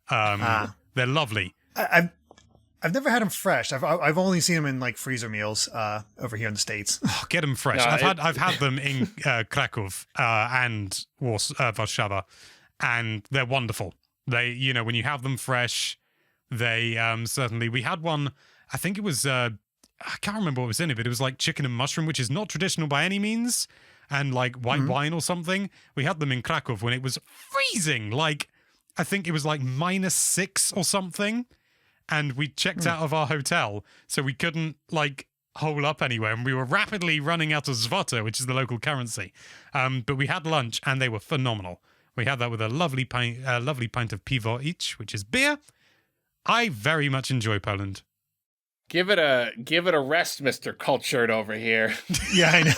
[SPEAKER 2] they're lovely.
[SPEAKER 3] I've never had them fresh. I've only seen them in like freezer meals over here in the States.
[SPEAKER 2] Oh, get them fresh.
[SPEAKER 1] No,
[SPEAKER 2] I've had them in Krakow and Warszawa, and they're wonderful. They, when you have them fresh, they certainly. We had one. I think it was. I can't remember what was in it, but it was like chicken and mushroom, which is not traditional by any means, and like white wine or something. We had them in Krakow when it was freezing. Like, I think it was like -6 or something. And we checked out of our hotel, so we couldn't, like, hole up anywhere. And we were rapidly running out of zloty, which is the local currency. But we had lunch, and they were phenomenal. We had that with a lovely pint of piwo each, which is beer. I very much enjoy Poland.
[SPEAKER 1] Give it a rest, Mr. Cultured over here.
[SPEAKER 3] Yeah, I know.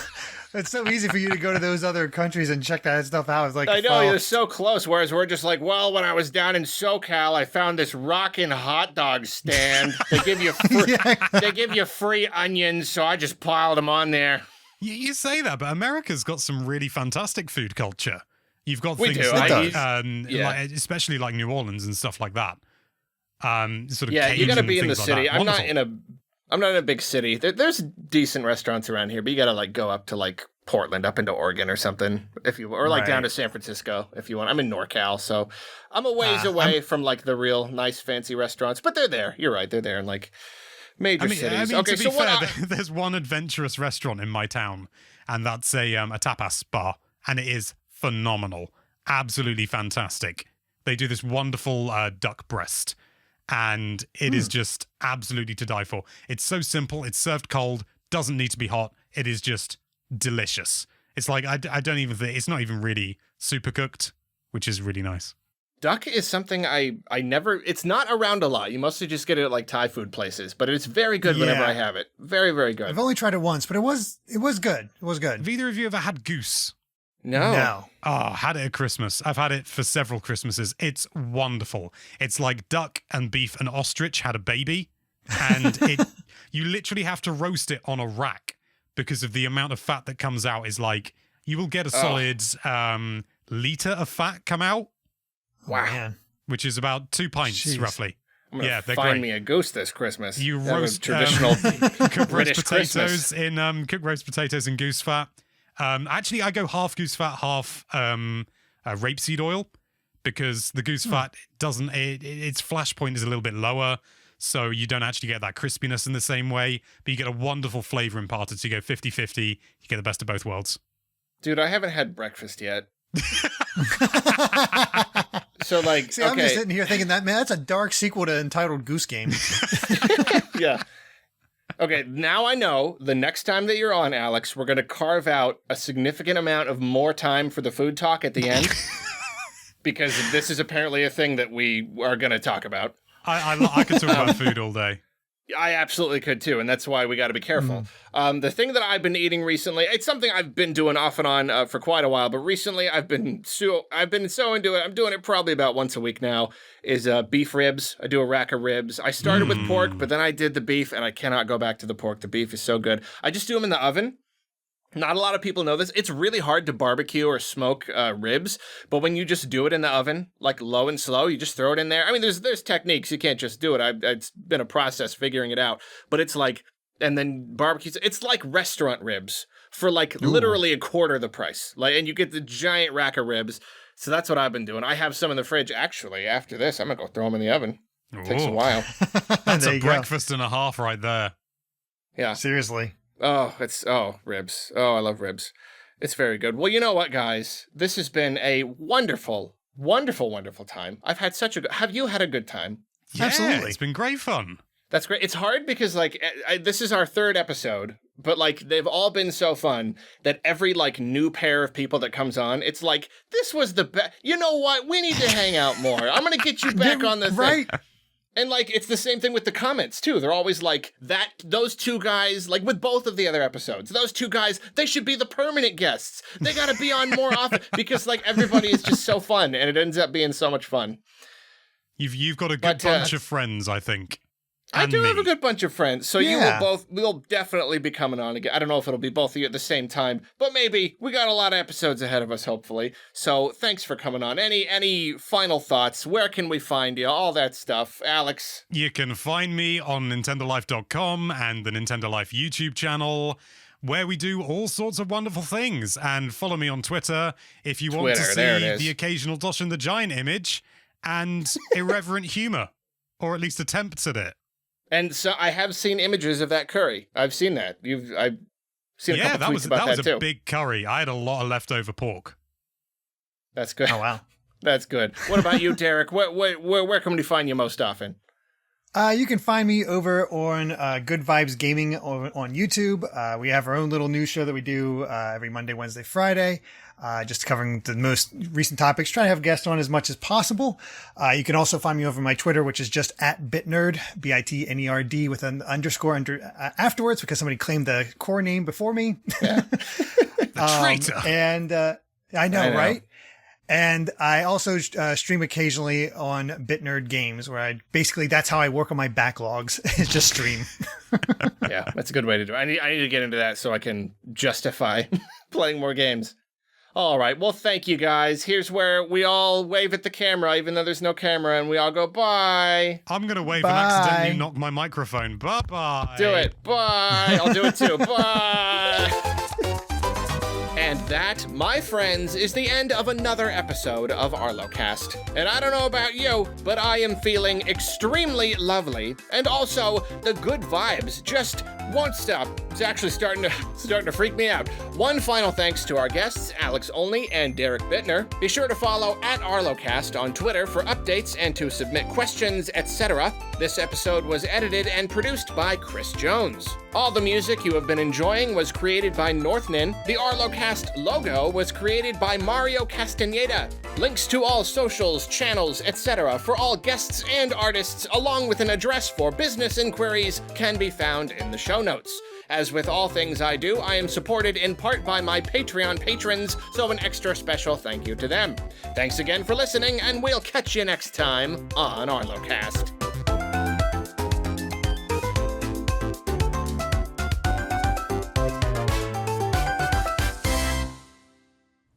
[SPEAKER 3] It's so easy for you to go to those other countries and check that stuff out. It's like,
[SPEAKER 1] I know, you're so close, whereas we're just like, well, when I was down in SoCal, I found this rockin' hot dog stand. They give you free onions, so I just piled them on there.
[SPEAKER 2] You say that, but America's got some really fantastic food culture. You've got
[SPEAKER 1] We
[SPEAKER 2] things
[SPEAKER 1] do.
[SPEAKER 2] like, especially like New Orleans and stuff like that. Sort of
[SPEAKER 1] you got to
[SPEAKER 2] Cajun
[SPEAKER 1] be in the
[SPEAKER 2] things like
[SPEAKER 1] city.
[SPEAKER 2] that.
[SPEAKER 1] I'm not in a big city. There's decent restaurants around here, but you got to like go up to like Portland, up into Oregon or something, or like down to San Francisco if you want. I'm in NorCal, so I'm a ways away from like the real nice fancy restaurants, but they're there. You're right, they're there in like major cities.
[SPEAKER 2] Okay, to be fair, there's one adventurous restaurant in my town, and that's a tapas bar, and it is phenomenal, absolutely fantastic. They do this wonderful duck breast. And it is just absolutely to die for. It's so simple. It's served cold. Doesn't need to be hot. It is just delicious. It's like, I don't even think, it's not even really super cooked, which is really nice.
[SPEAKER 1] Duck is something I never, it's not around a lot. You mostly just get it at like Thai food places, but it's very good whenever I have it. Very, very good.
[SPEAKER 3] I've only tried it once, but it was good. It was good.
[SPEAKER 2] Have either of you ever had goose?
[SPEAKER 3] No.
[SPEAKER 2] Oh, had it at Christmas. I've had it for several Christmases. It's wonderful. It's like duck and beef and ostrich had a baby, and you literally have to roast it on a rack because of the amount of fat that comes out. Is like you will get a solid liter of fat come out.
[SPEAKER 1] Wow.
[SPEAKER 3] Man.
[SPEAKER 2] Which is about 2 pints roughly.
[SPEAKER 1] I'm gonna find me a goose this Christmas.
[SPEAKER 2] You roast
[SPEAKER 1] traditional
[SPEAKER 2] cooked
[SPEAKER 1] British
[SPEAKER 2] roast potatoes in cooked roast potatoes in goose fat. Actually, I go half goose fat, half rapeseed oil, because the goose fat doesn't. Its flash point is a little bit lower, so you don't actually get that crispiness in the same way. But you get a wonderful flavor imparted. So you go 50-50. You get the best of both worlds.
[SPEAKER 1] Dude, I haven't had breakfast yet. So like,
[SPEAKER 3] see, I'm just sitting here thinking that, man, that's a dark sequel to Entitled Goose Game.
[SPEAKER 1] Yeah. Okay, now I know the next time that you're on, Alex, we're going to carve out a significant amount of more time for the food talk at the end. Because this is apparently a thing that we are going to talk about.
[SPEAKER 2] I could talk about food all day.
[SPEAKER 1] I absolutely could too, and that's why we got to be careful. The thing that I've been eating recently, it's something I've been doing off and on for quite a while, but recently I've been so into it. I'm doing it probably about once a week now. Is beef ribs. I do a rack of ribs. I started with pork, but then I did the beef, and I cannot go back to the pork. The beef is so good. I just do them in the oven. Not a lot of people know this. It's really hard to barbecue or smoke ribs, but when you just do it in the oven, like low and slow, you just throw it in there. I mean, there's techniques. You can't just do it. It's been a process figuring it out, but it's like, and then barbecue. It's like restaurant ribs for like literally a quarter the price. Like, and you get the giant rack of ribs. So that's what I've been doing. I have some in the fridge. Actually, after this, I'm gonna go throw them in the oven. It takes a while.
[SPEAKER 2] That's a breakfast and a half right there.
[SPEAKER 3] Yeah, seriously.
[SPEAKER 1] Ribs. Oh, I love ribs. It's very good. Well, you know what, guys? This has been a wonderful, wonderful, wonderful time. I've had have you had a good time?
[SPEAKER 2] Yeah,
[SPEAKER 3] absolutely.
[SPEAKER 2] It's been great fun.
[SPEAKER 1] That's great. It's hard because, like, this is our third episode, but, like, they've all been so fun that every, like, new pair of people that comes on, it's like, this was the best. You know what? We need to hang out more. I'm going to get you back on the thing. And, like, it's the same thing with the comments, too. They're always like, those two guys, like, with both of the other episodes, those two guys, they should be the permanent guests. They got to be on more often because, like, everybody is just so fun, and it ends up being so much fun.
[SPEAKER 2] You've got a good bunch of friends, I think.
[SPEAKER 1] I do have a good bunch of friends, so
[SPEAKER 3] Yeah.
[SPEAKER 1] we'll definitely be coming on again. I don't know if it'll be both of you at the same time, but maybe. We got a lot of episodes ahead of us, hopefully. So thanks for coming on. Any final thoughts? Where can we find you? All that stuff. Alex?
[SPEAKER 2] You can find me on nintendolife.com and the Nintendo Life YouTube channel, where we do all sorts of wonderful things. And follow me on Twitter if you want to see the occasional Toshin the Giant image and irreverent humor, or at least attempts at it.
[SPEAKER 1] And so I have seen images of that curry. I've seen that. I've seen a couple tweets about that too.
[SPEAKER 2] That was a big curry. I had a lot of leftover pork.
[SPEAKER 1] That's good.
[SPEAKER 3] Oh, wow.
[SPEAKER 1] That's good. What about you, Derek? Where can we find you most often?
[SPEAKER 3] You can find me over on Good Vibes Gaming on YouTube. We have our own little news show that we do every Monday, Wednesday, Friday, just covering the most recent topics. Try to have guests on as much as possible. You can also find me over my Twitter, which is just @bitnerd, BITNERD, with an underscore afterwards, because somebody claimed the core name before me.
[SPEAKER 1] Yeah.
[SPEAKER 2] The traitor.
[SPEAKER 3] And I know, right? And I also stream occasionally on BitNerd Games, where that's how I work on my backlogs, is just stream.
[SPEAKER 1] Yeah, that's a good way to do it. I need to get into that so I can justify playing more games. All right, well, thank you, guys. Here's where we all wave at the camera, even though there's no camera, and we all go, bye.
[SPEAKER 2] I'm going to wave and accidentally knock my microphone. Bye-bye.
[SPEAKER 1] Do it. Bye. I'll do it too. Bye. And that, my friends, is the end of another episode of Arlocast. And I don't know about you, but I am feeling extremely lovely. And also, the good vibes just won't stop. It's actually starting to freak me out. One final thanks to our guests, Alex Olney and Derrick Bitner. Be sure to follow @Arlocast on Twitter for updates and to submit questions, etc. This episode was edited and produced by Chris Jones. All the music you have been enjoying was created by Northnin. The Arlocast logo was created by Mario Castañeda. Links to all socials, channels, etc. for all guests and artists, along with an address for business inquiries, can be found in the show notes. As with all things I do, I am supported in part by my Patreon patrons, so an extra special thank you to them. Thanks again for listening, and we'll catch you next time on Arlocast.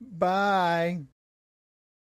[SPEAKER 3] Bye.